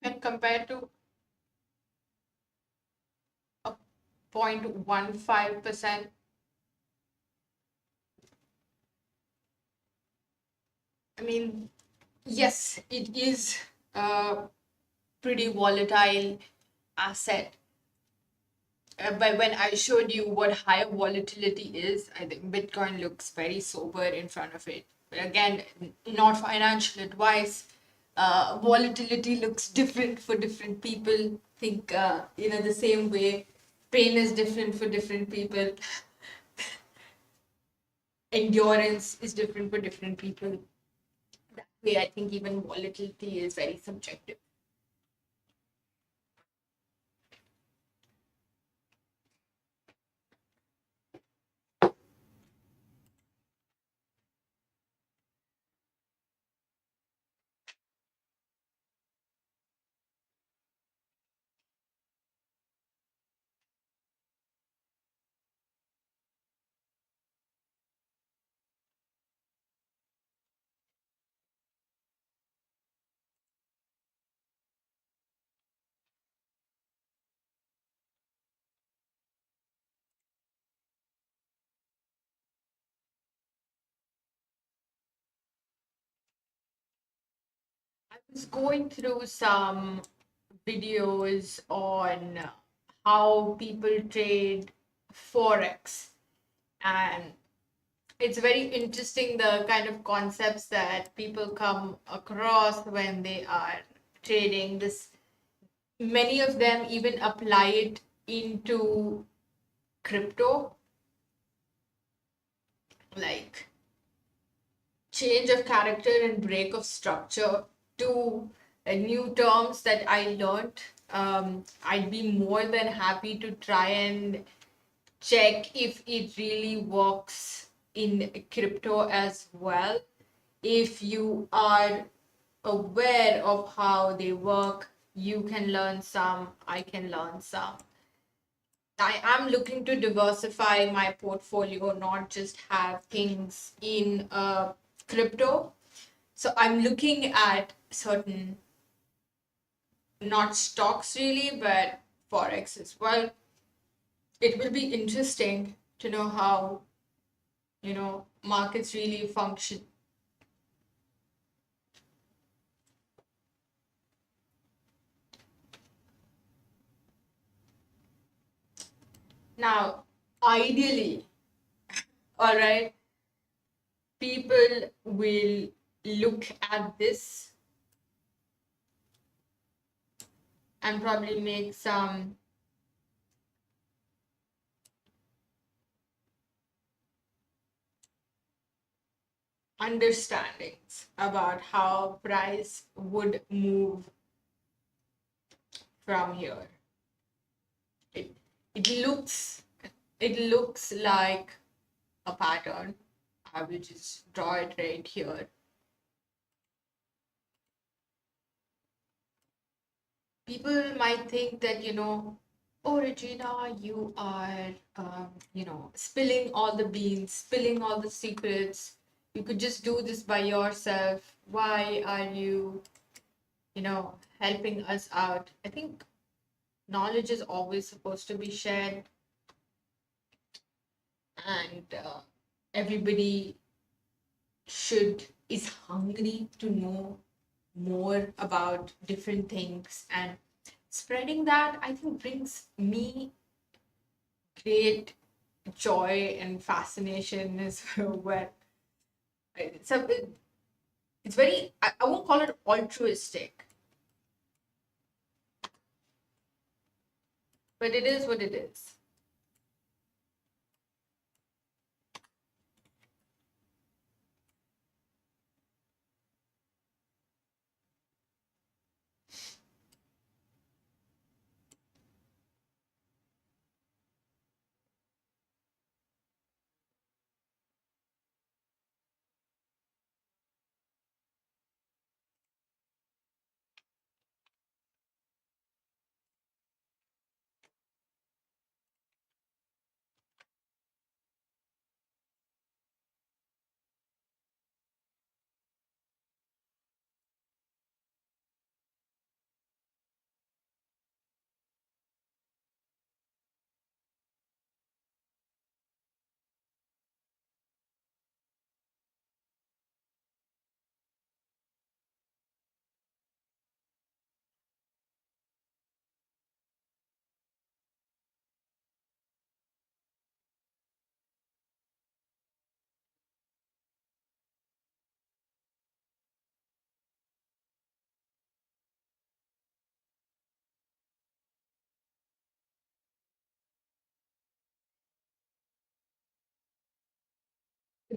when compared to a 0.15%, I mean, yes, it is a pretty volatile asset. But when I showed you what high volatility is, I think Bitcoin looks very sober in front of it. But again, not financial advice. Volatility looks different for different people. Think, the same way pain is different for different people. Endurance is different for different people. That way, I think even volatility is very subjective. I was going through some videos on how people trade forex, and it's very interesting the kind of concepts that people come across when they are trading this. Many of them even apply it into crypto, like change of character and break of structure, two new terms that I learned. I'd be more than happy to try and check if it really works in crypto as well. If you are aware of how they work, you can learn some, I can learn some. I am looking to diversify my portfolio, not just have things in crypto. So I'm looking at certain, not stocks really, but forex as well. It will be interesting to know how, markets really function. Now, ideally, all right, people will look at this and probably make some understandings about how price would move from here. It it looks it looks like a pattern. I will just draw it right here. People might think that, oh, Regina, you are, spilling all the beans, spilling all the secrets. You could just do this by yourself. Why are you, helping us out? I think knowledge is always supposed to be shared, and everybody is hungry to know more about different things, and spreading that, I think, brings me great joy and fascination as well. So it's very, I won't call it altruistic, but it is what it is.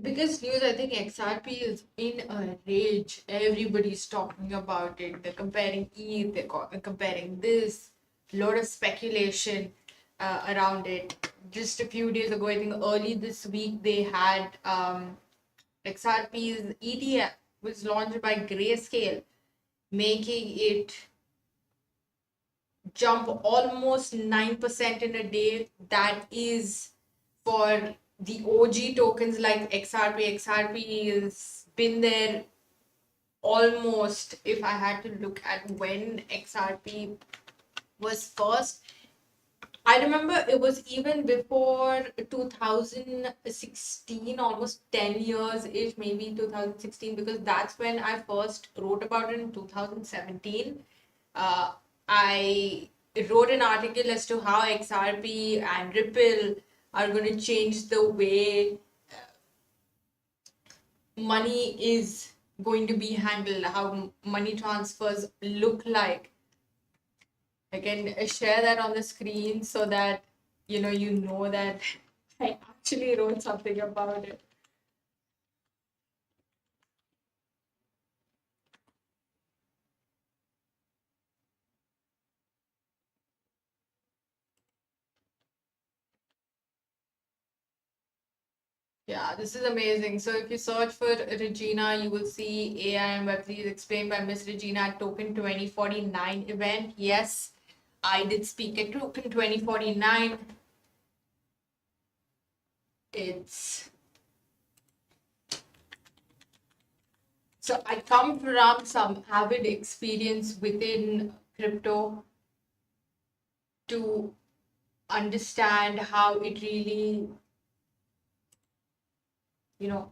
biggest news, I think XRP is in a rage. Everybody's talking about it. They're comparing ETH, comparing this. Lot of speculation around it. Just a few days ago, I think early this week, they had XRP's ETF was launched by Grayscale, making it jump almost 9% in a day. That is for the OG tokens like XRP. XRP has been there almost, if I had to look at when XRP was first, I remember it was even before 2016, almost 10 years ish, maybe 2016, because that's when I first wrote about it in 2017. I wrote an article as to how XRP and Ripple are going to change the way money is going to be handled, how money transfers look like. I can share that on the screen so that you know that I actually wrote something about it. Yeah, this is amazing. So if you search for Regina, you will see AI and Web3 is explained by Miss Regina at Token 2049 event. Yes, I did speak at Token 2049. It's So I come from some avid experience within crypto to understand how it really, you know,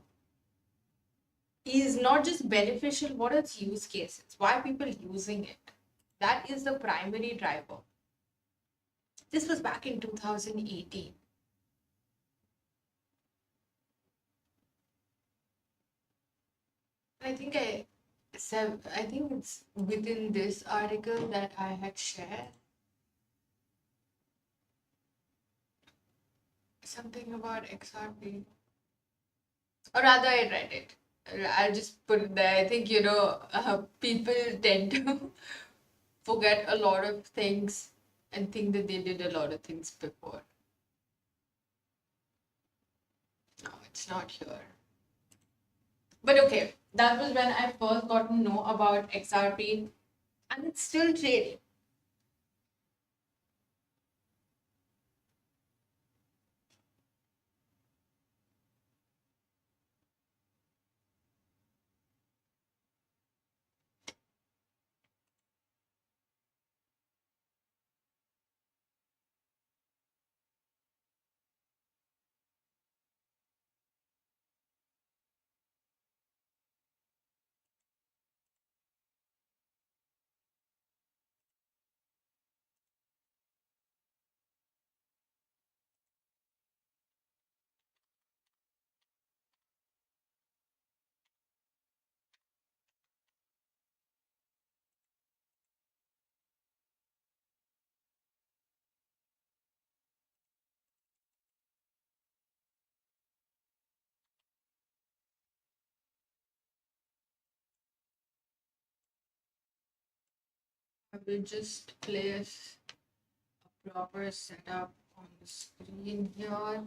is not just beneficial, what are its use cases? Why are people using it? That is the primary driver. This was back in 2018. I think I said, I think it's within this article that I had shared something about XRP. Or rather, I read it. I'll just put it there. I think, people tend to forget a lot of things and think that they did a lot of things before. No, it's not here. But okay, that was when I first got to know about XRP, and it's still trading. I will just place a proper setup on the screen here.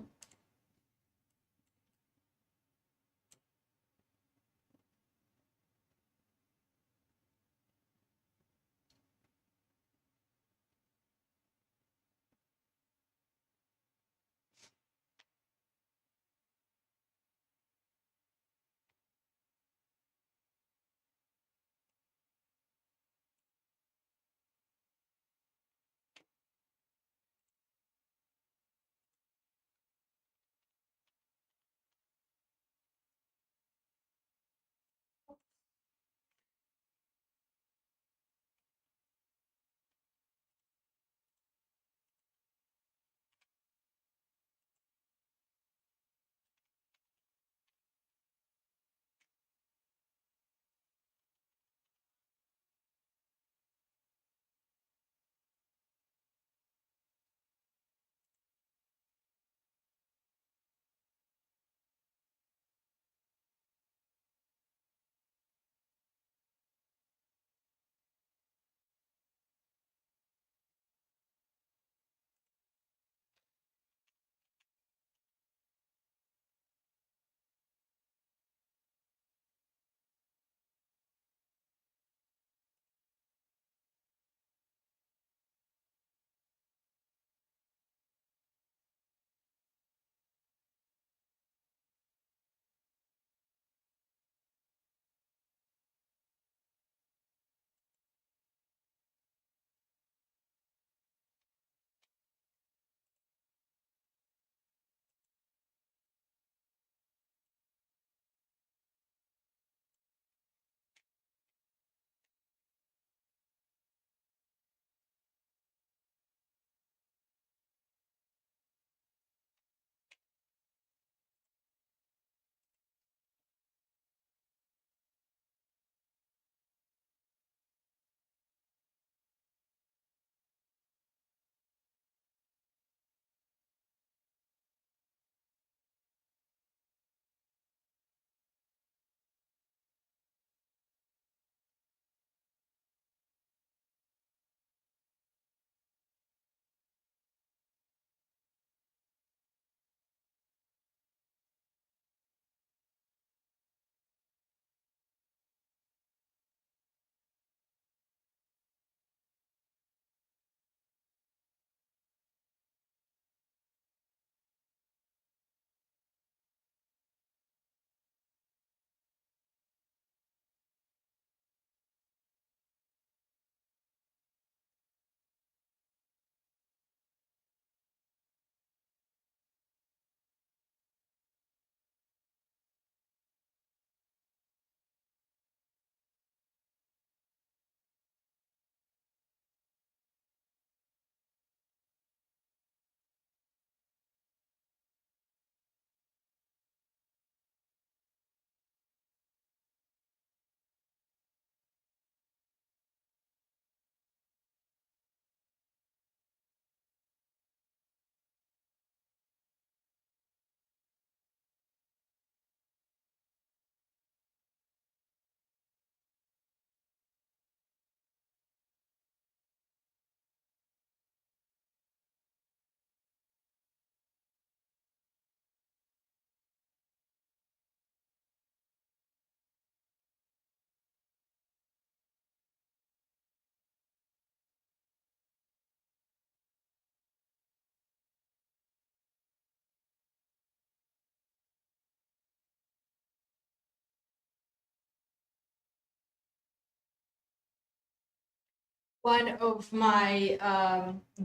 one of my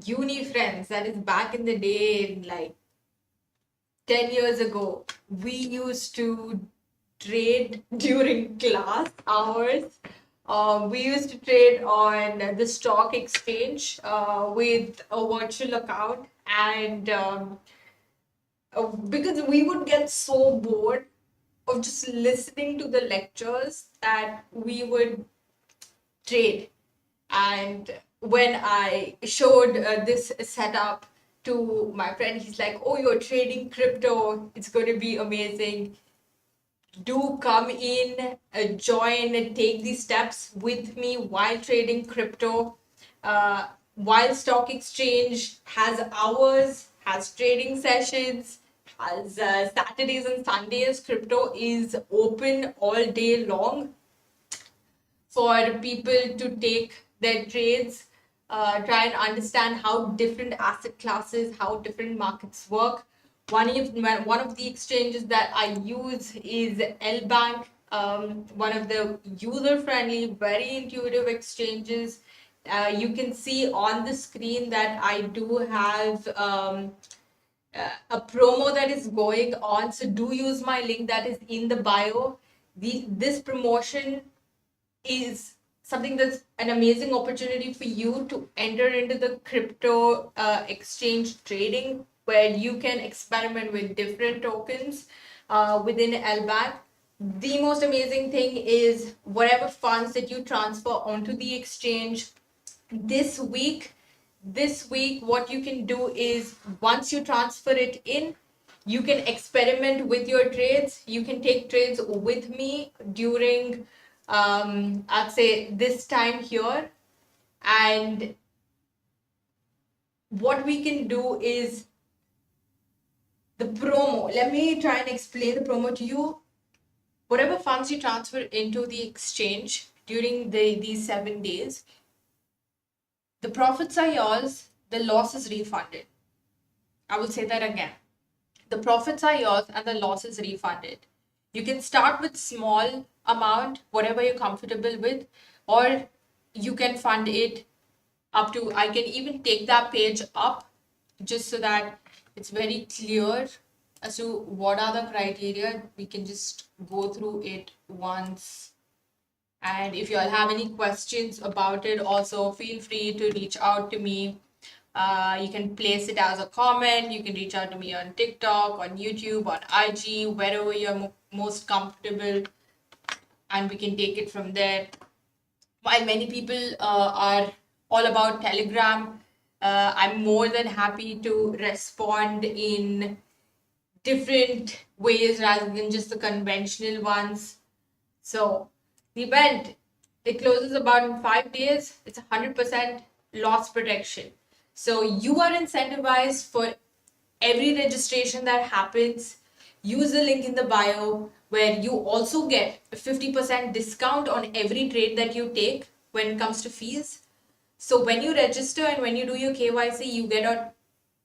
uni friends, that is back in the day, like 10 years ago, we used to trade during class hours. We used to trade on the stock exchange with a virtual account, and because we would get so bored of just listening to the lectures that we would trade. And when I showed this setup to my friend, he's like, "Oh, you're trading crypto. It's going to be amazing. Do come in, join, and take these steps with me while trading crypto. While stock exchange has hours, has trading sessions, has Saturdays and Sundays, crypto is open all day long for people to take their trades, try and understand how different asset classes, how different markets work. One of the exchanges that I use is LBank, one of the user-friendly, very intuitive exchanges. You can see on the screen that I do have a promo that is going on. So do use my link that is in the bio. This promotion is something that's an amazing opportunity for you to enter into the crypto exchange trading, where you can experiment with different tokens within LBAC. The most amazing thing is whatever funds that you transfer onto the exchange this week, what you can do is, once you transfer it in, you can experiment with your trades. You can take trades with me during I'd say this time here. And what we can do is the promo. Let me try and explain the promo to you. Whatever funds you transfer into the exchange during these 7 days, the profits are yours, the loss is refunded. I will say that again. The profits are yours and the loss is refunded. You can start with small amount, whatever you're comfortable with, or you can fund it up to, I can even take that page up just so that it's very clear as to what are the criteria. We can just go through it once. And if you all have any questions about it, also feel free to reach out to me. You can place it as a comment. You can reach out to me on TikTok, on YouTube, on IG, wherever you're most comfortable, and we can take it from there. While many people are all about Telegram, I'm more than happy to respond in different ways rather than just the conventional ones. So the event, it closes about in 5 days. It's 100% loss protection. So you are incentivized for every registration that happens. Use the link in the bio, where you also get a 50% discount on every trade that you take when it comes to fees. So when you register and when you do your KYC, you get a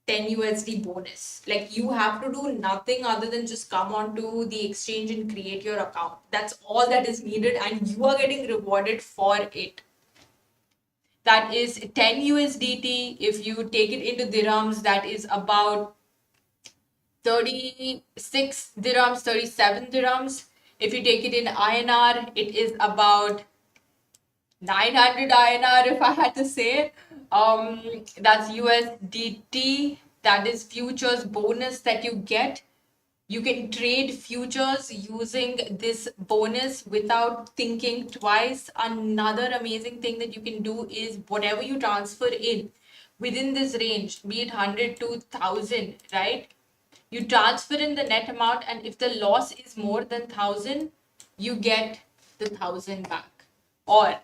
10 USD bonus. Like, you have to do nothing other than just come onto the exchange and create your account. That's all that is needed, and you are getting rewarded for it. That is 10 USDT. If you take it into dirhams, that is about 36 dirhams, 37 dirhams. If you take it in INR, it is about 900 INR, if I had to say. That's USDT. That is futures bonus that you get. You can trade futures using this bonus without thinking twice. Another amazing thing that you can do is, whatever you transfer in within this range, be it 100 to 1000, right? You transfer in the net amount, and if the loss is more than 1000, you get the 1000 back. Or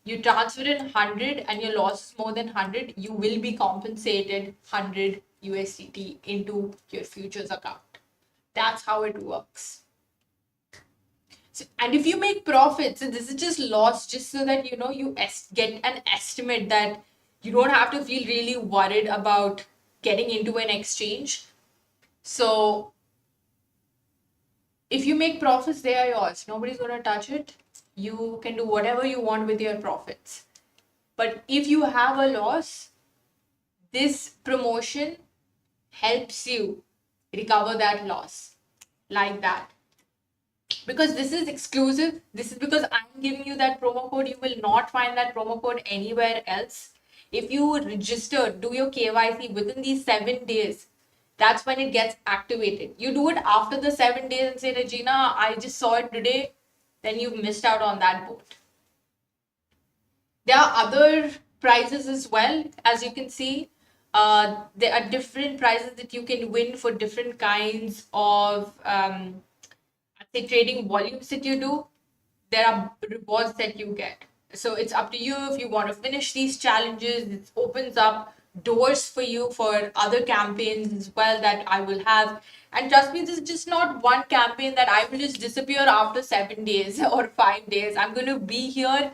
you transfer in 100 and your loss is more than 100, you will be compensated 100 USDT into your futures account. That's how it works. So, and if you make profits, so this is just loss, just so that you know, you get an estimate that you don't have to feel really worried about getting into an exchange. So if you make profits, they are yours. Nobody's going to touch it. You can do whatever you want with your profits. But if you have a loss, this promotion helps you recover that loss like that. Because this is exclusive, this is because I'm giving you that promo code. You will not find that promo code anywhere else. If you register, do your KYC within these 7 days, that's when it gets activated. You do it after the 7 days and say, Regina, I just saw it today, then you've missed out on that boat. There are other prizes as well, as you can see. There are different prizes that you can win for different kinds of I'd say trading volumes that you do. There are rewards that you get. So it's up to you if you want to finish these challenges. It opens up doors for you for other campaigns as well that I will have. And trust me, this is just not one campaign that I will just disappear after 7 days or 5 days. I'm going to be here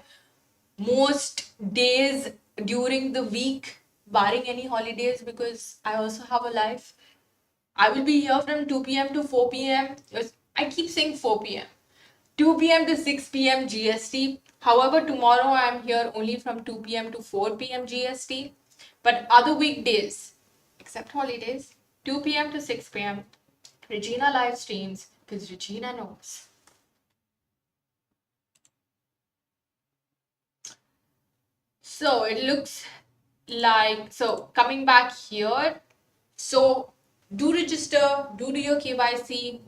most days during the week, barring any holidays, because I also have a life. I will be here from 2 p.m. to 4 p.m. I keep saying 4 p.m. 2 p.m. to 6 p.m. GST. However, tomorrow I am here only from 2 p.m. to 4 p.m. GST. But other weekdays, except holidays, 2 p.m. to 6 p.m. Regina live streams because Regina knows. So it looks like, so coming back here, so do register, do your KYC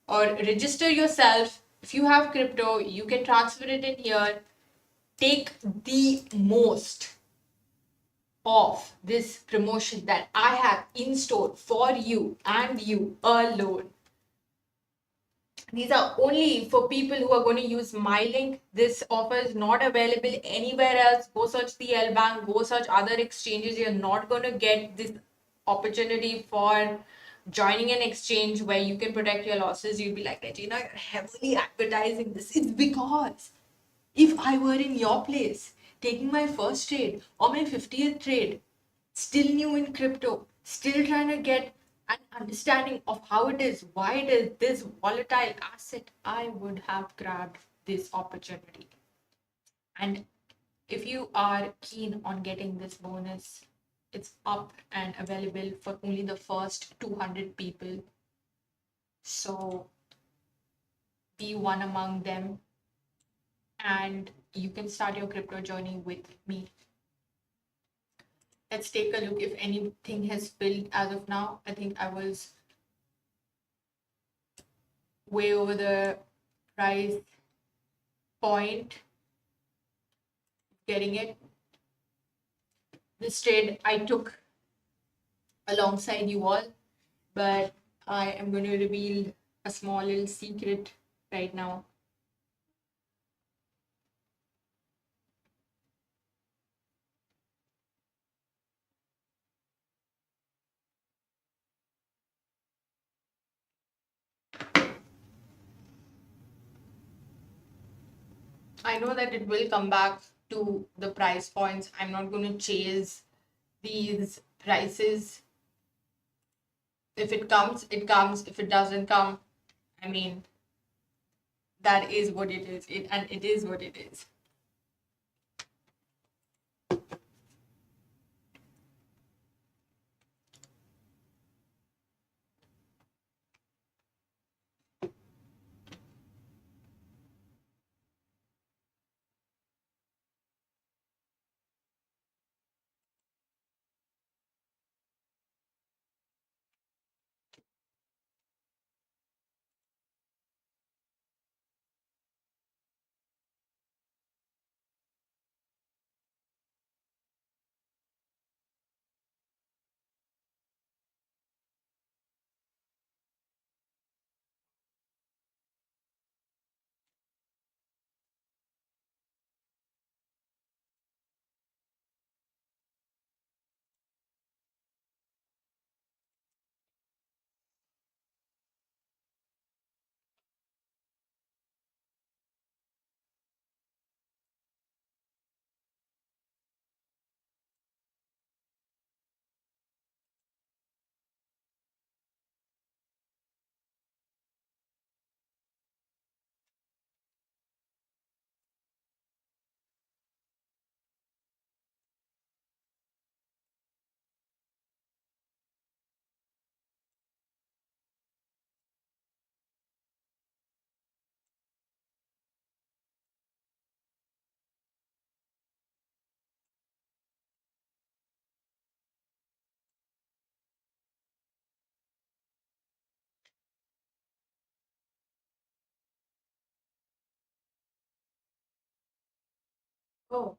or register yourself. If you have crypto, you can transfer it in here. Take the most of this promotion that I have in store for you and you alone. These are only for people who are going to use my link. This offer is not available anywhere else. Go search the L Bank, go search other exchanges. You're not going to get this opportunity for joining an exchange where you can protect your losses. You'll be like, Regina, you're heavily advertising this. It's because if I were in your place, taking my first trade or my 50th trade, still new in crypto, still trying to get an understanding of how it is, why it is this volatile asset, I would have grabbed this opportunity. And if you are keen on getting this bonus, it's up and available for only the first 200 people. So be one among them and you can start your crypto journey with me. Let's take a look if anything has filled as of now. I think I was way over the price point. Getting it. This trade I took alongside you all, but I am going to reveal a small little secret right now. I know that it will come back to the price points. I'm not going to chase these prices. If it comes, it comes. If it doesn't come, I mean, that is what it is. It is what it is. Oh,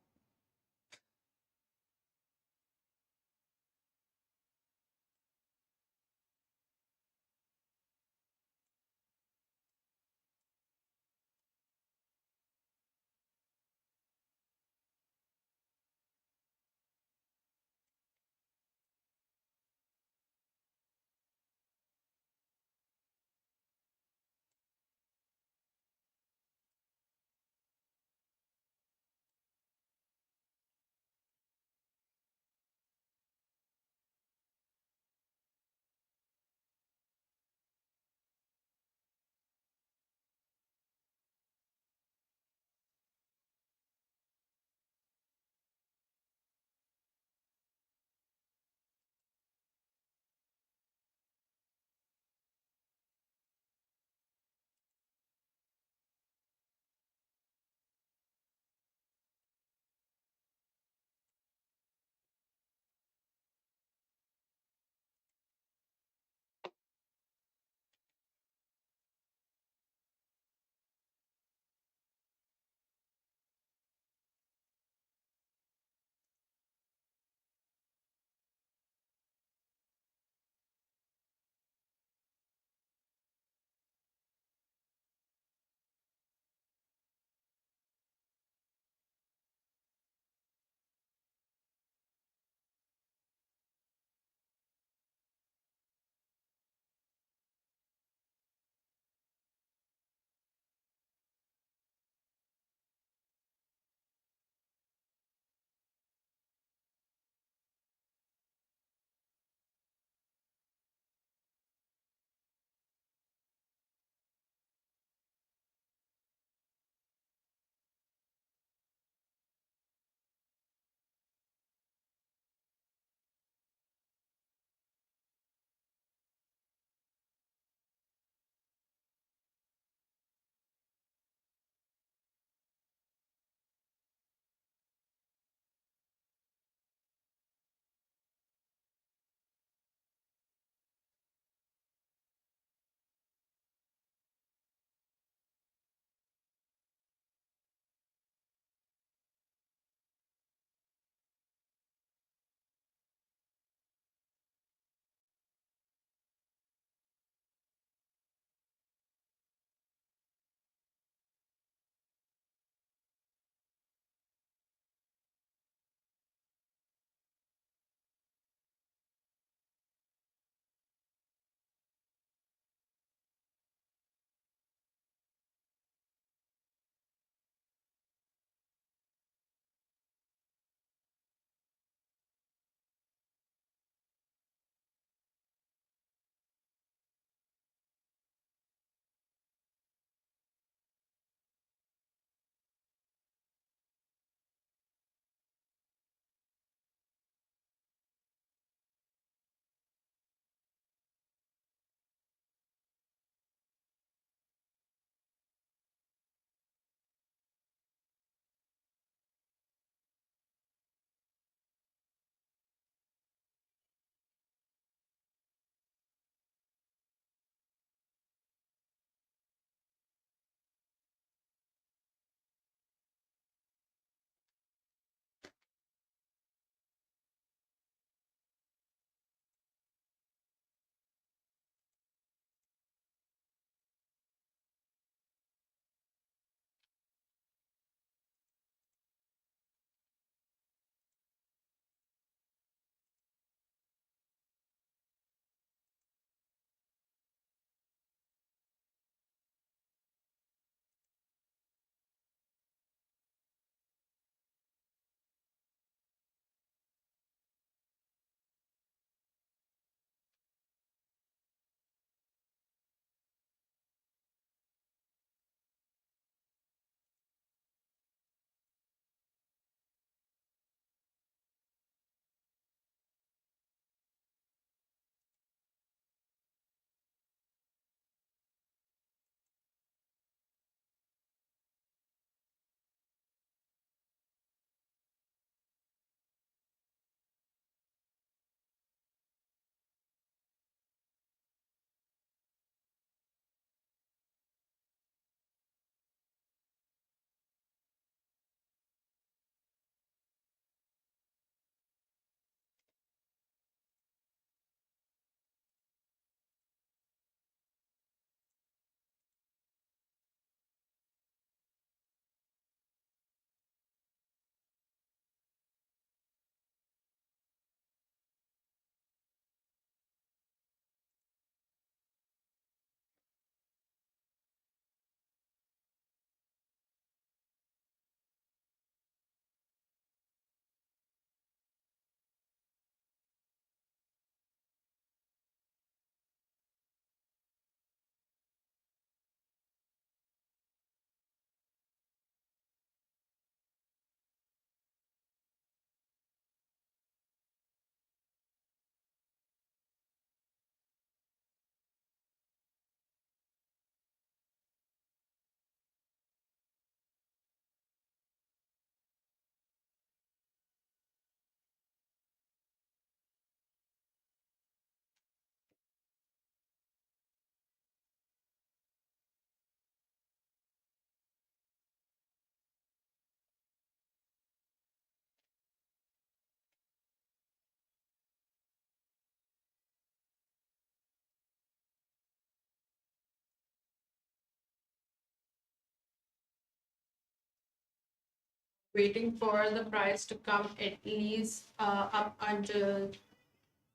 waiting for the price to come at least up until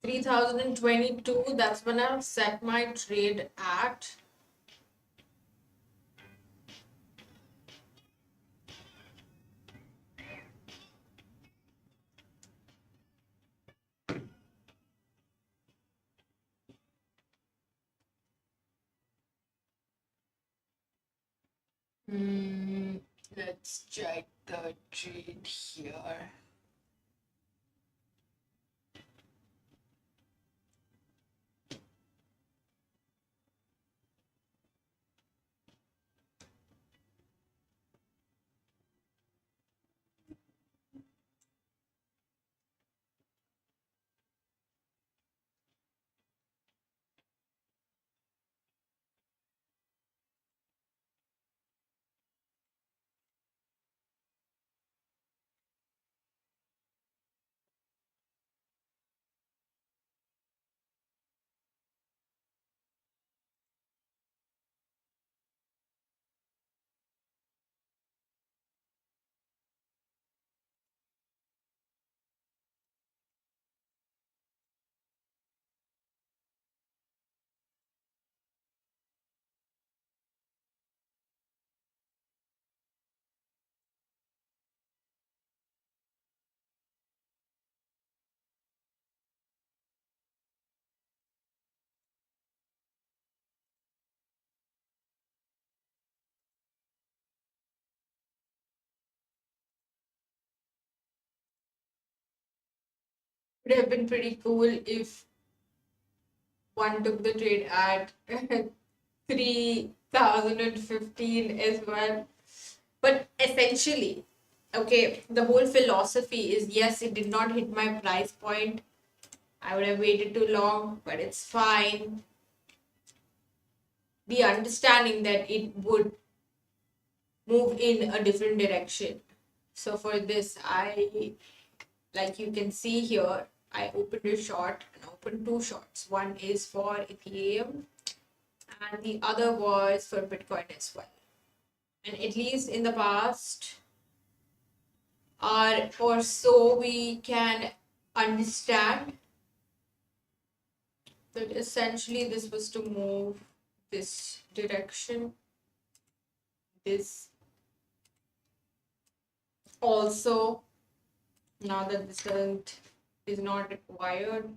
3022. That's when I'll set my trade at. Hmm, let's check the trade here. Would have been pretty cool if one took the trade at 3015 as well. But essentially, okay, the whole philosophy is yes, it did not hit my price point. I would have waited too long, but it's fine. The understanding that it would move in a different direction. So for this, like you can see here, I opened a short and opened two shorts. One is for Ethereum and the other was for Bitcoin as well. And at least in the past hour or so, we can understand that essentially this was to move this direction. This also, now that this doesn't is not required,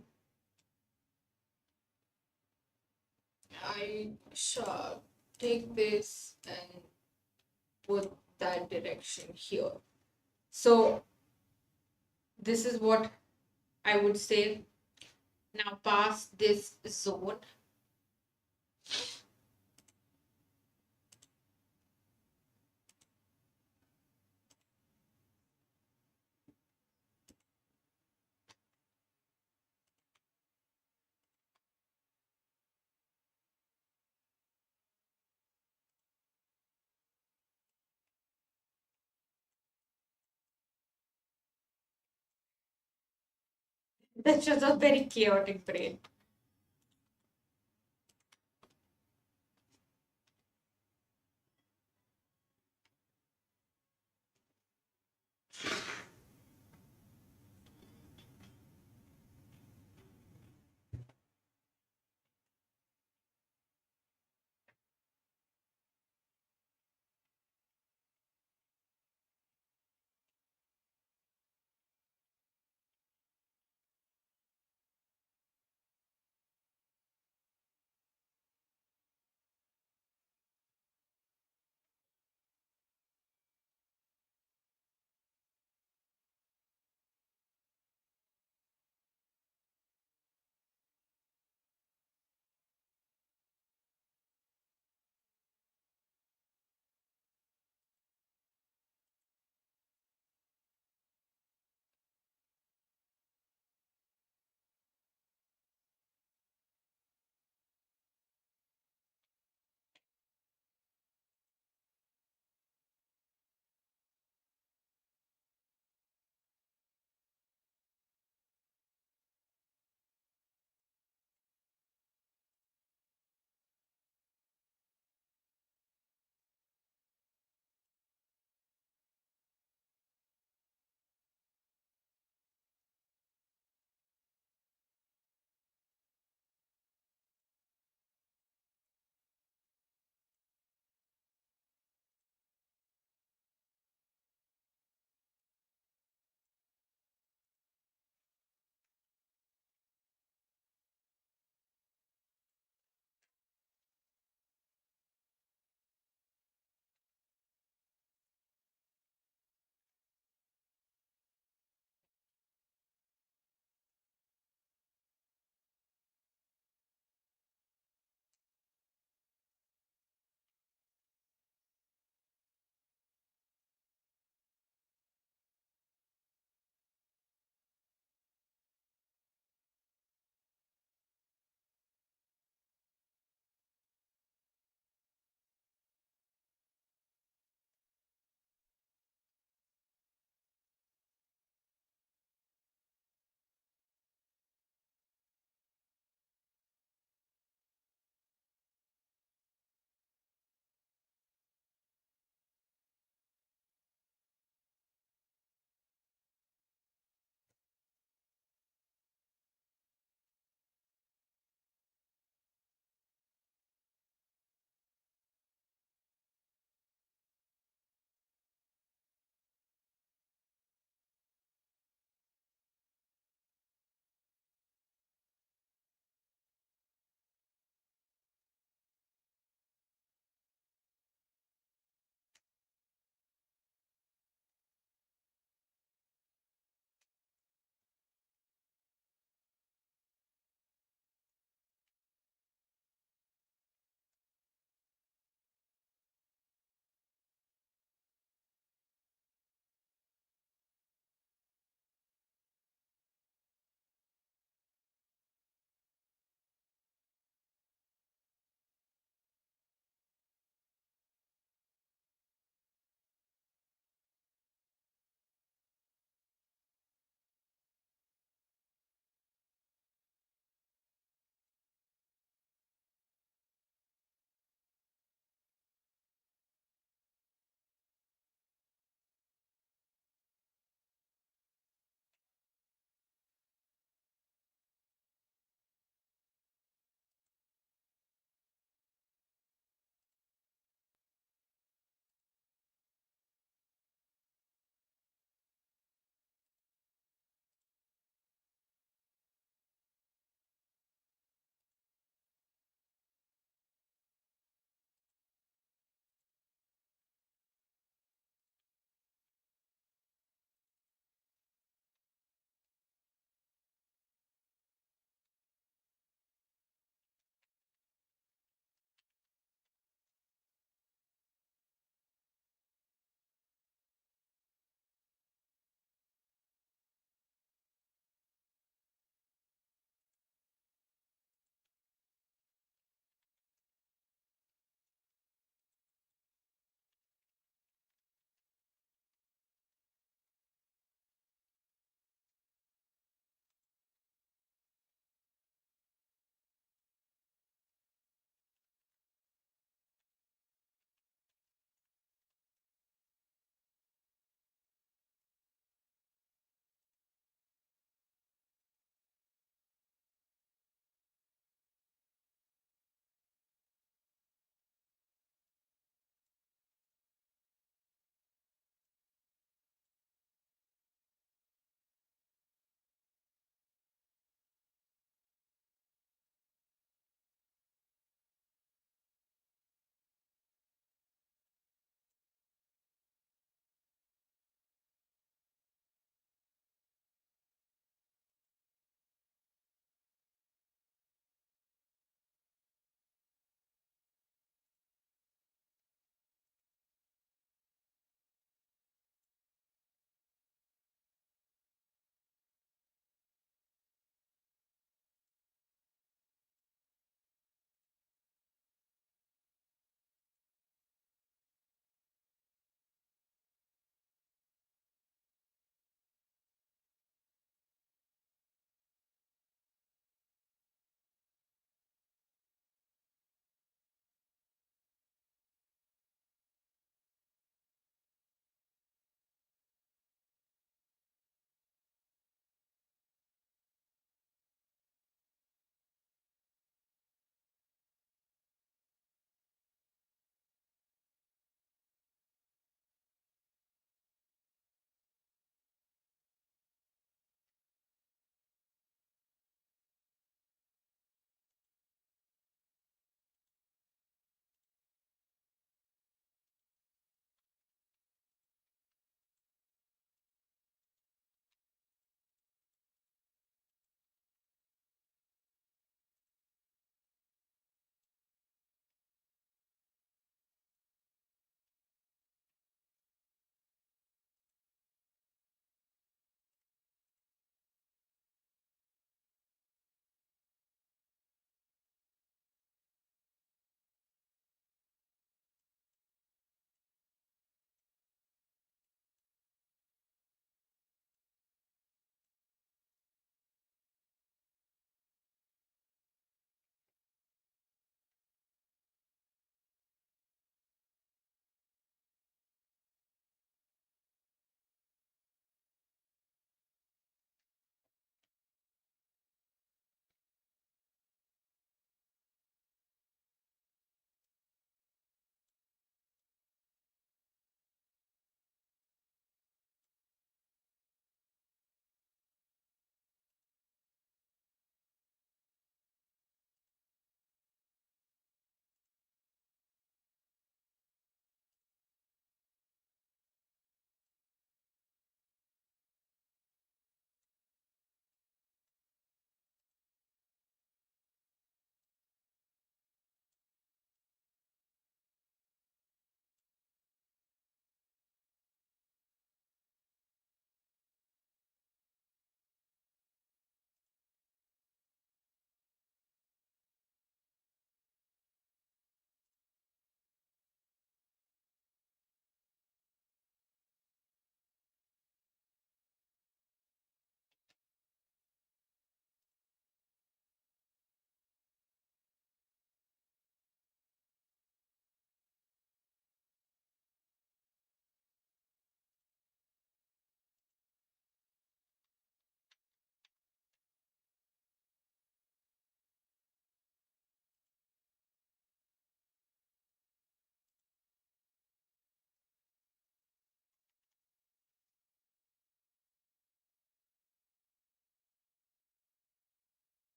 I shall take this and put that direction here. So this is what I would say. Now past this zone, that was a very chaotic brain.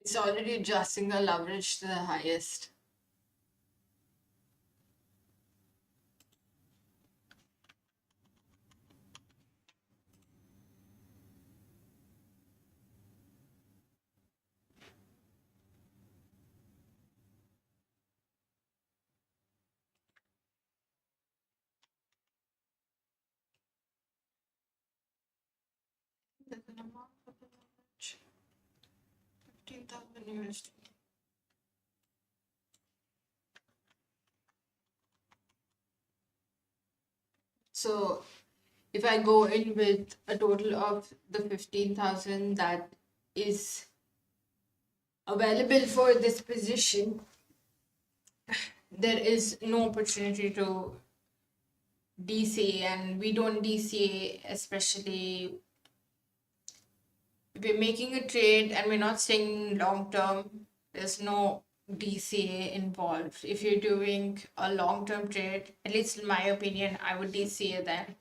It's already adjusting the leverage to the highest. There's an amount for the leverage. 15,000 USD. So if I go in with a total of the 15,000 that is available for this position, there is no opportunity to DCA, and we don't DCA, especially if we're making a trade and we're not staying long term. There's no DCA involved. If you're doing a long term trade, at least in my opinion, I would DCA then.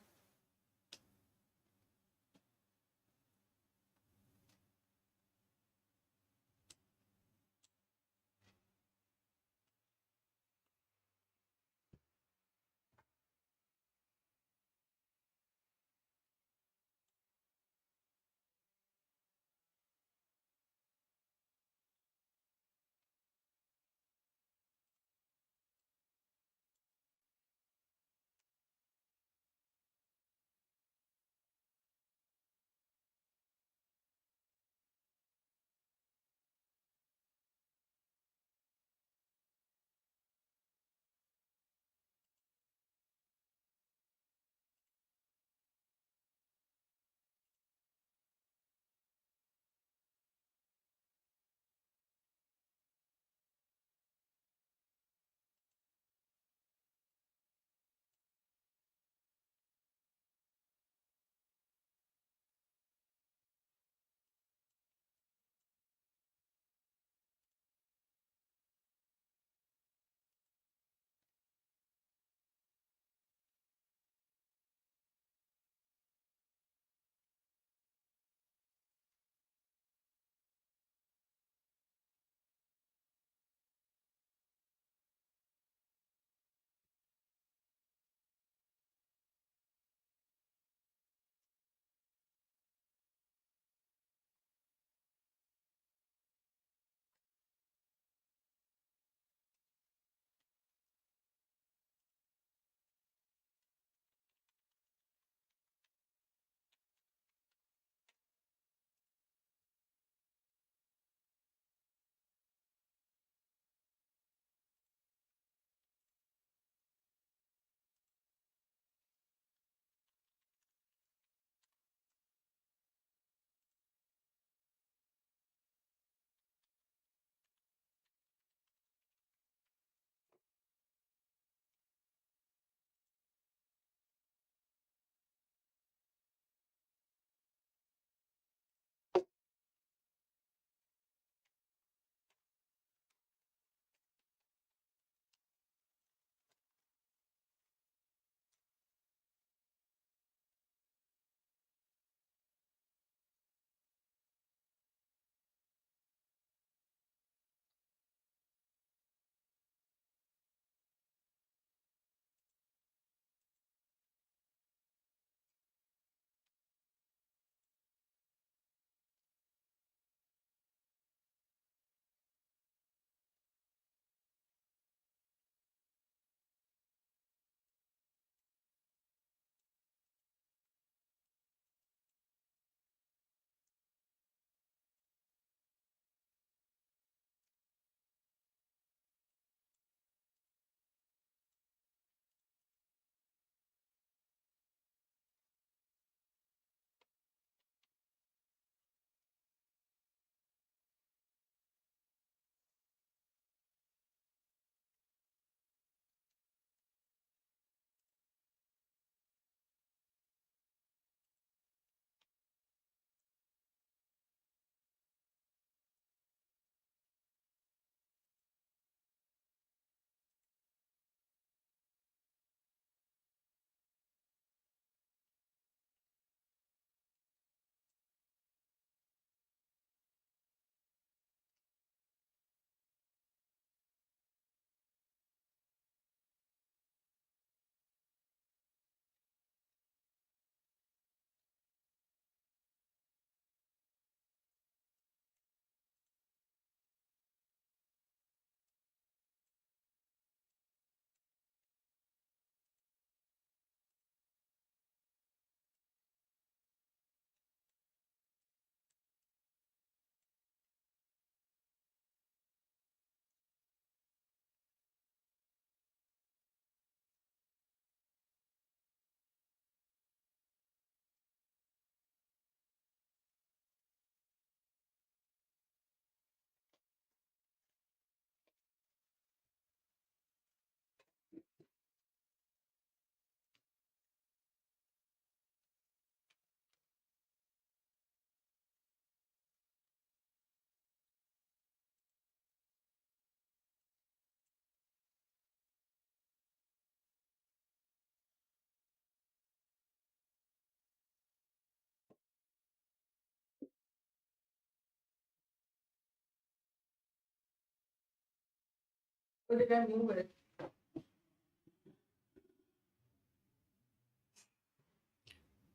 Or did I move it?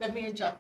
Let me adjust.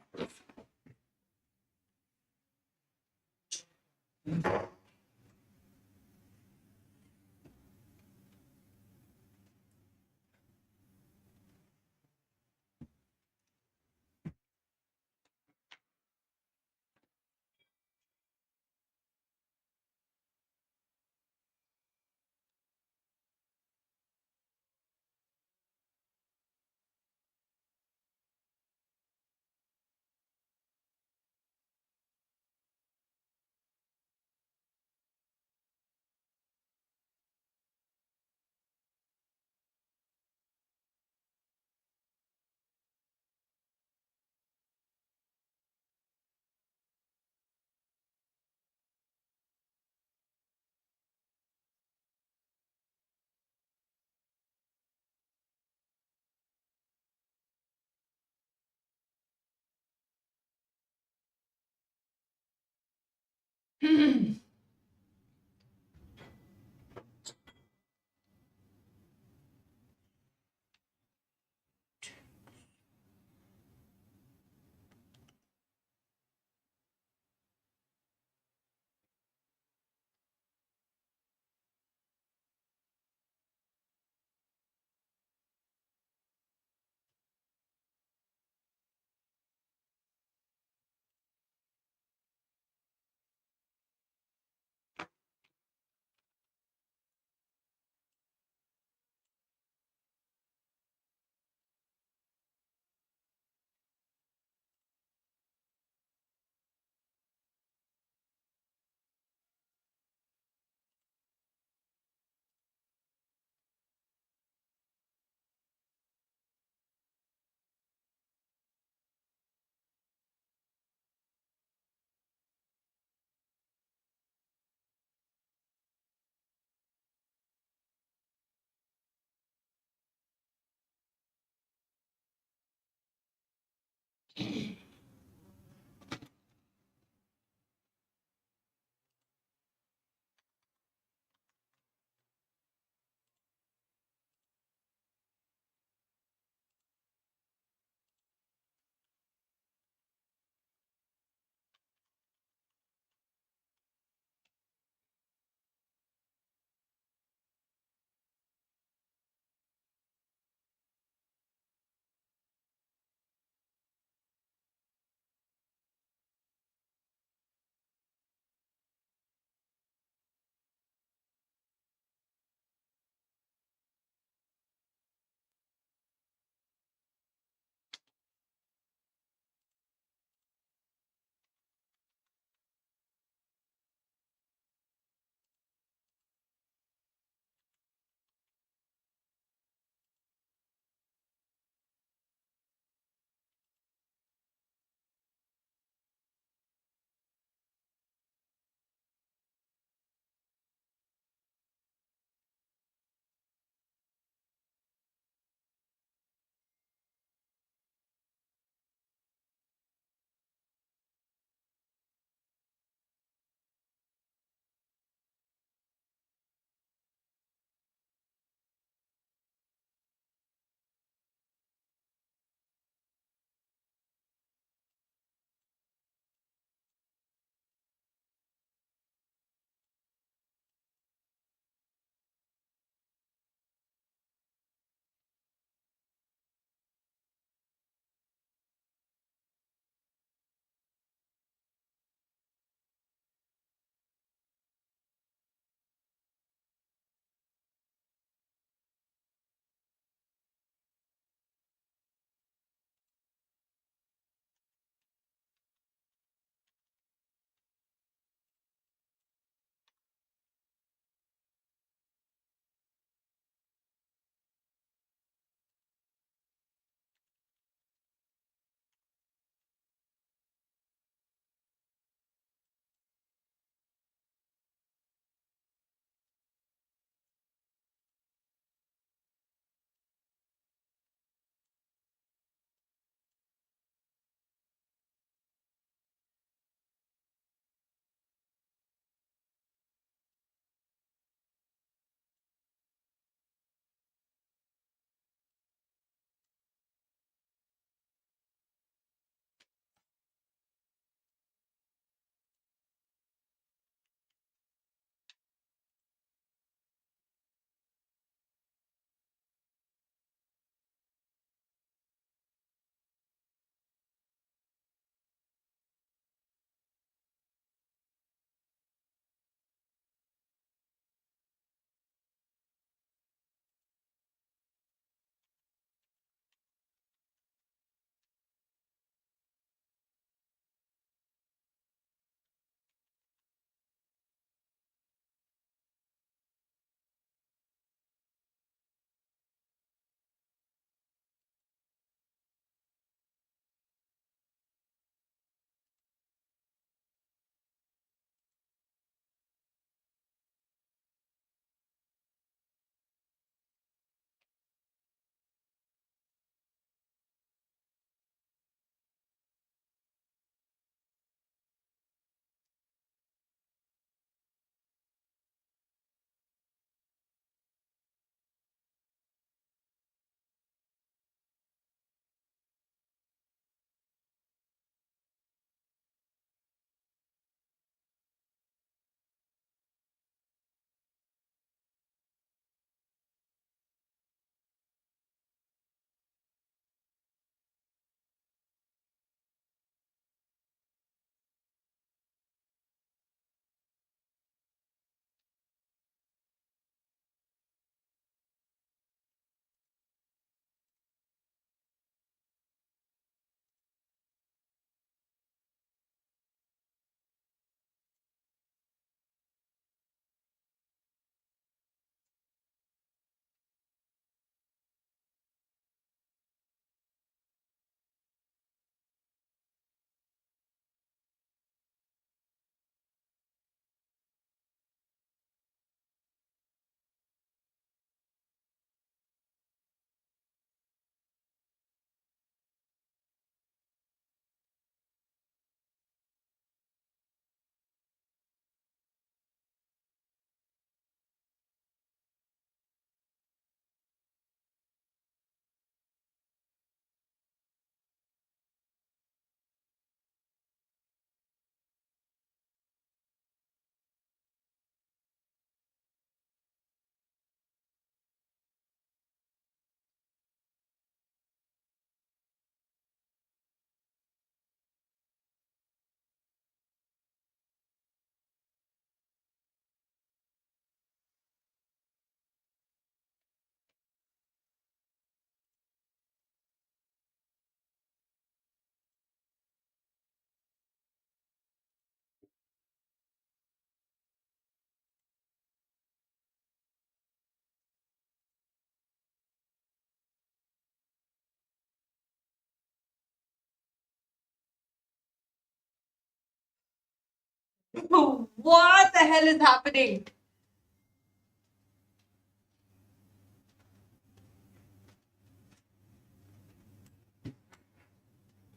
What the hell is happening?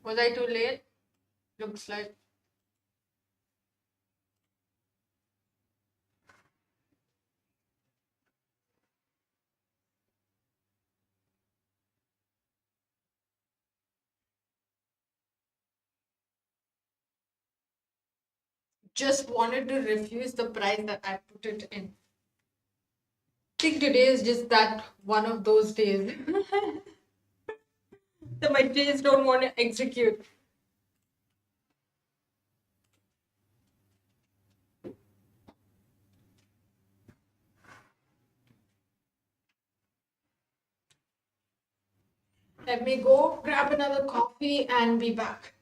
Was I too late? Looks like. Just wanted to refuse the price that I put it in. I think today is just that one of those days that my days don't want to execute. Let me go grab another coffee and be back.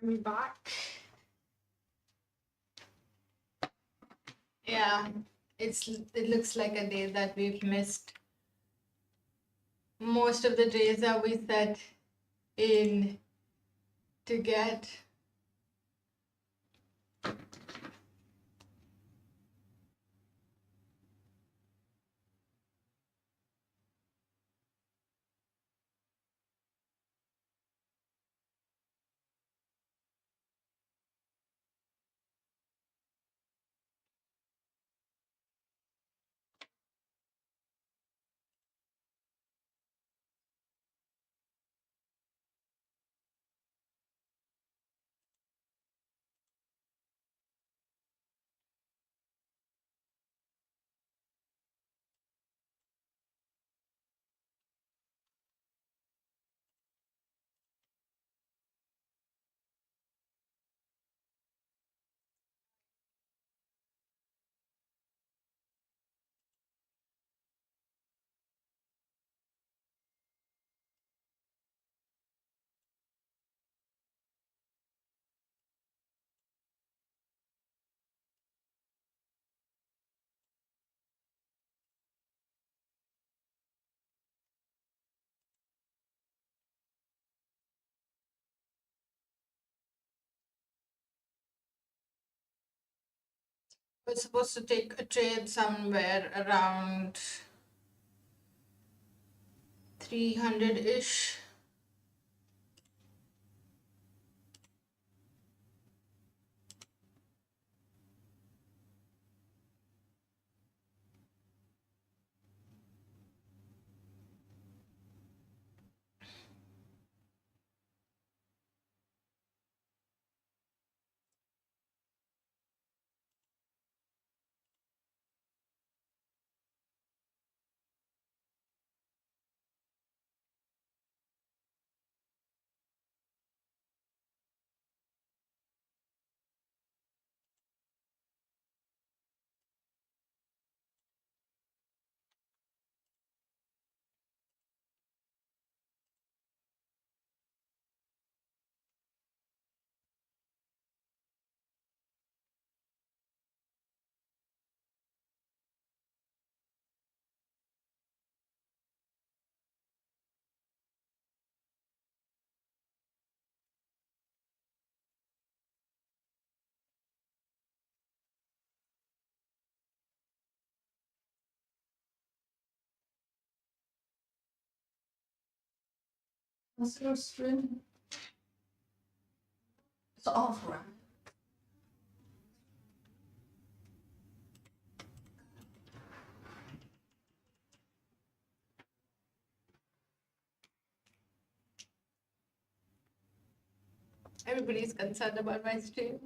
I'm back. Yeah, it looks like a day that we've missed. Most of the days that we set in to get. We're supposed to take a trade somewhere around 300-ish. What's your string? It's off, right? Everybody's concerned about my stream.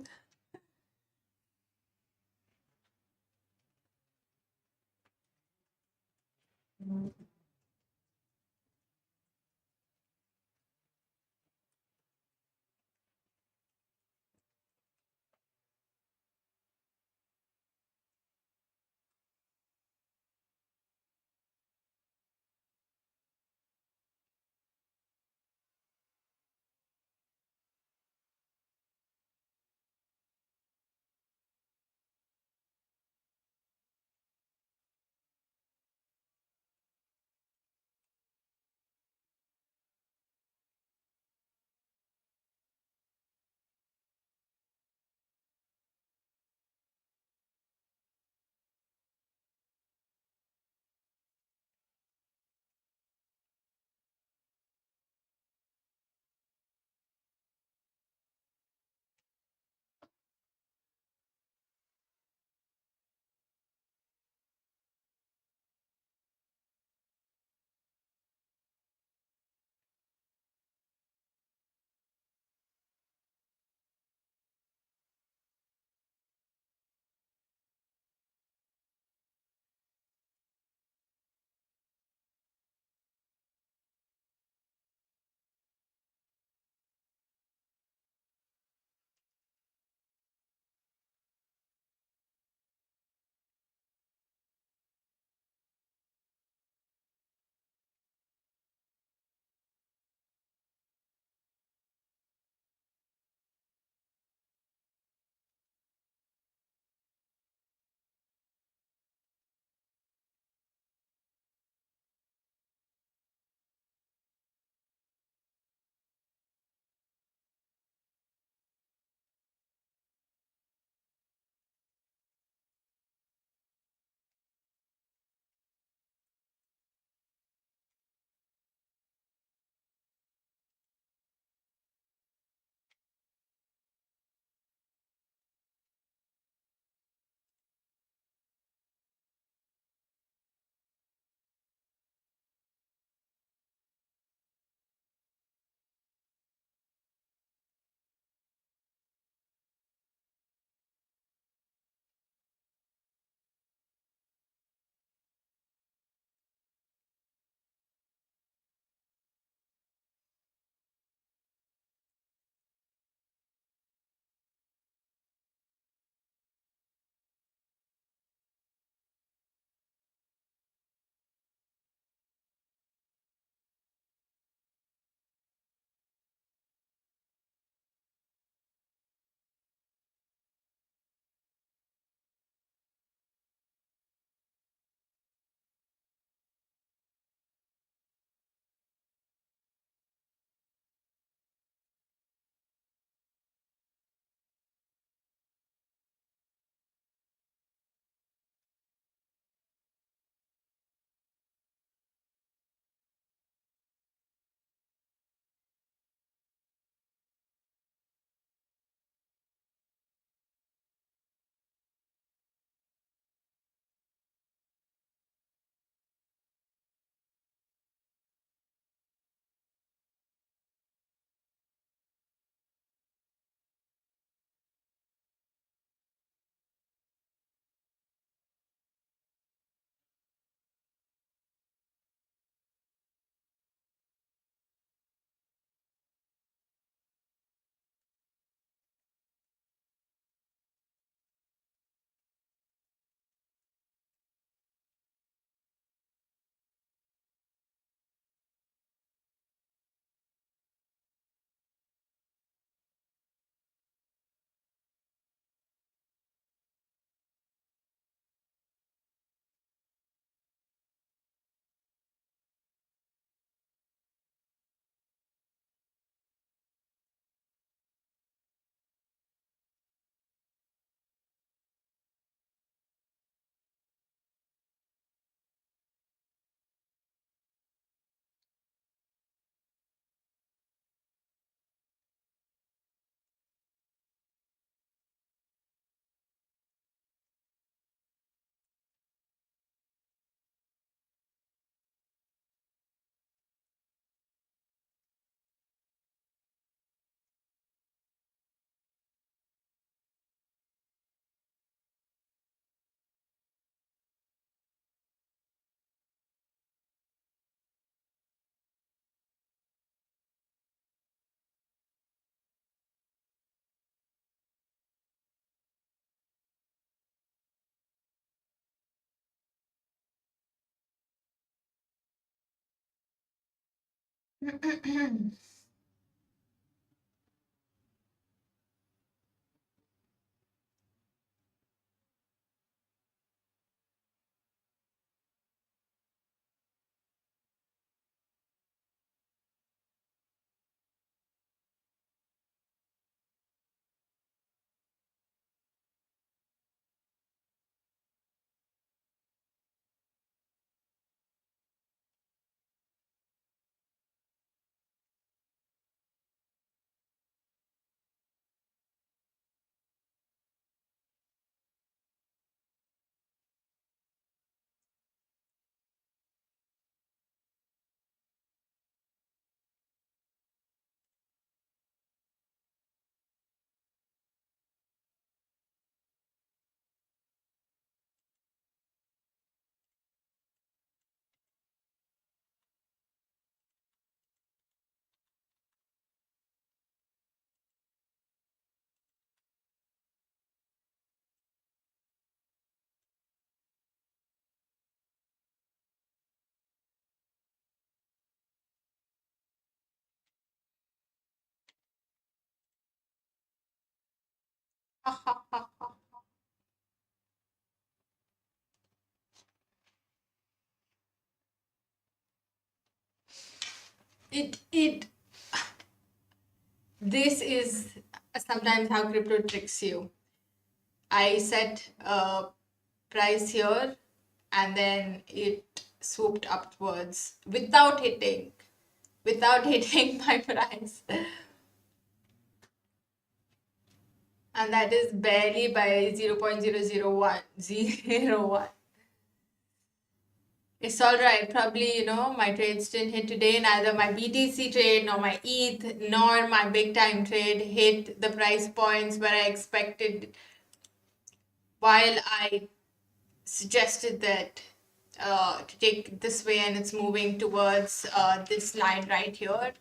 it this is sometimes how crypto tricks you. I set a price here and then it swooped upwards without hitting my price. And that is barely by 0.0001. It's all right. Probably, my trades didn't hit today. Neither my BTC trade, nor my ETH, nor my big time trade hit the price points where I expected, while I suggested that to take this way, and it's moving towards this line right here.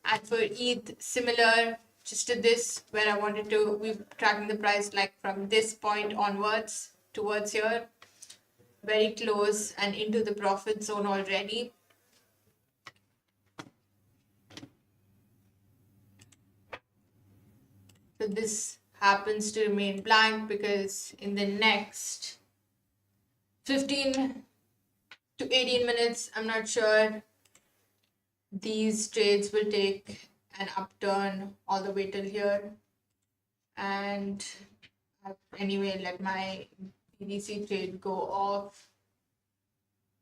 And for ETH, similar just to this, where I wanted to, we're tracking the price like from this point onwards towards here, very close and into the profit zone already. So this happens to remain blank because in the next 15 to 18 minutes, I'm not sure, these trades will take an upturn all the way till here. And anyway, let my BTC trade go off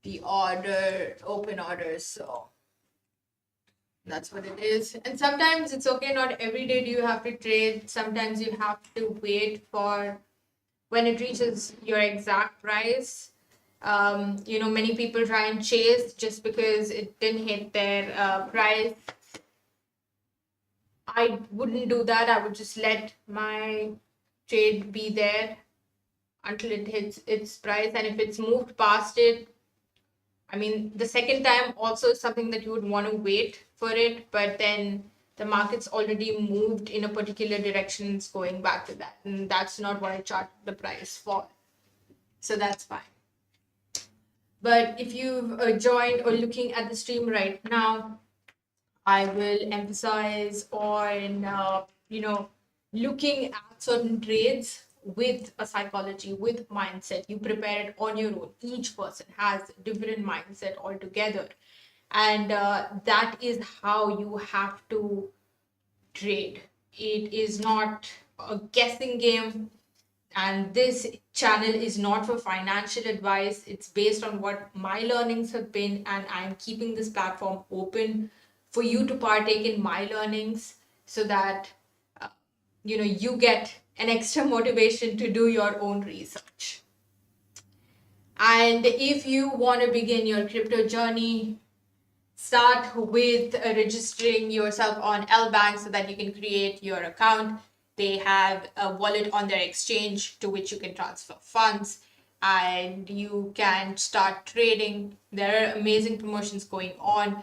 the open order. So that's what it is. And sometimes it's okay, not every day do you have to trade. Sometimes you have to wait for when it reaches your exact price. Many people try and chase just because it didn't hit their price. I wouldn't do that. I would just let my trade be there until it hits its price. And if it's moved past it, I mean, the second time also is something that you would want to wait for it, but then the market's already moved in a particular direction, it's going back to that. And that's not what I chart the price for. So that's fine. But if you've joined or looking at the stream right now, I will emphasize on, looking at certain trades with a psychology, with mindset. You prepare it on your own. Each person has different mindset altogether. And that is how you have to trade. It is not a guessing game. And this channel is not for financial advice. It's based on what my learnings have been, and I'm keeping this platform open for you to partake in my learnings so that you get an extra motivation to do your own research. And if you want to begin your crypto journey, start with registering yourself on LBank so that you can create your account. They have a wallet on their exchange to which you can transfer funds and you can start trading. There are amazing promotions going on.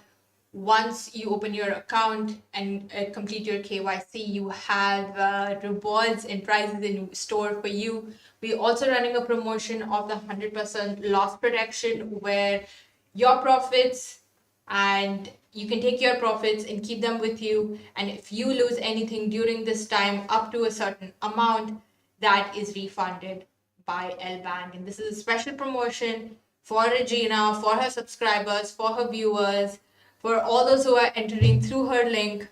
Once you open your account and complete your KYC, you have rewards and prizes in store for you. We're also running a promotion of the 100% loss protection where your profits and you can take your profits and keep them with you. And if you lose anything during this time up to a certain amount, that is refunded by L Bank. And this is a special promotion for Regina, for her subscribers, for her viewers, for all those who are entering through her link.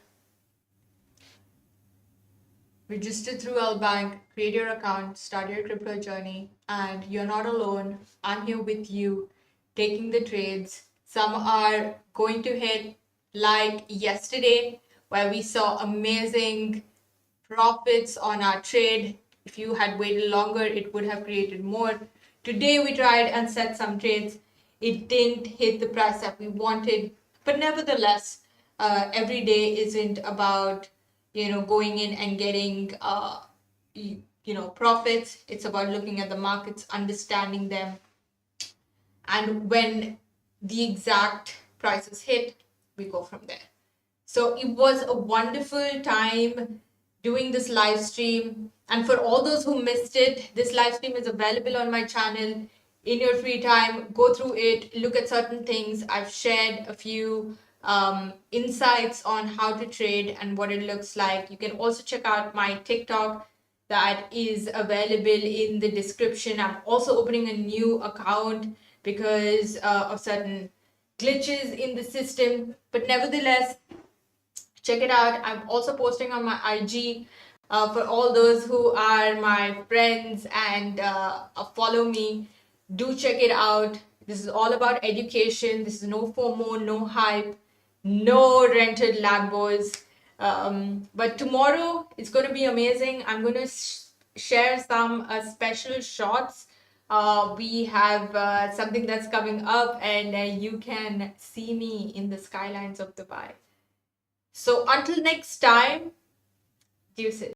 Register through L Bank, create your account, start your crypto journey, and you're not alone. I'm here with you, taking the trades. Some are going to hit like yesterday, where we saw amazing profits on our trade. If you had waited longer, it would have created more. Today we tried and set some trades. It didn't hit the price that we wanted, but nevertheless, every day isn't about going in and getting profits. It's about looking at the markets, understanding them, and when the exact prices hit, we go from there. So it was a wonderful time doing this live stream. And for all those who missed it, this live stream is available on my channel. In your free time, go through it, look at certain things. I've shared a few insights on how to trade and what it looks like. You can also check out my TikTok that is available in the description. I'm also opening a new account because of certain glitches in the system. But nevertheless, check it out. I'm also posting on my IG for all those who are my friends and follow me. Do check it out. This is all about education. This is no FOMO, no hype, no rented Lambos. But tomorrow it's going to be amazing. I'm going to share some special shots. We have something that's coming up, and you can see me in the skylines of Dubai. So until next time, deuces.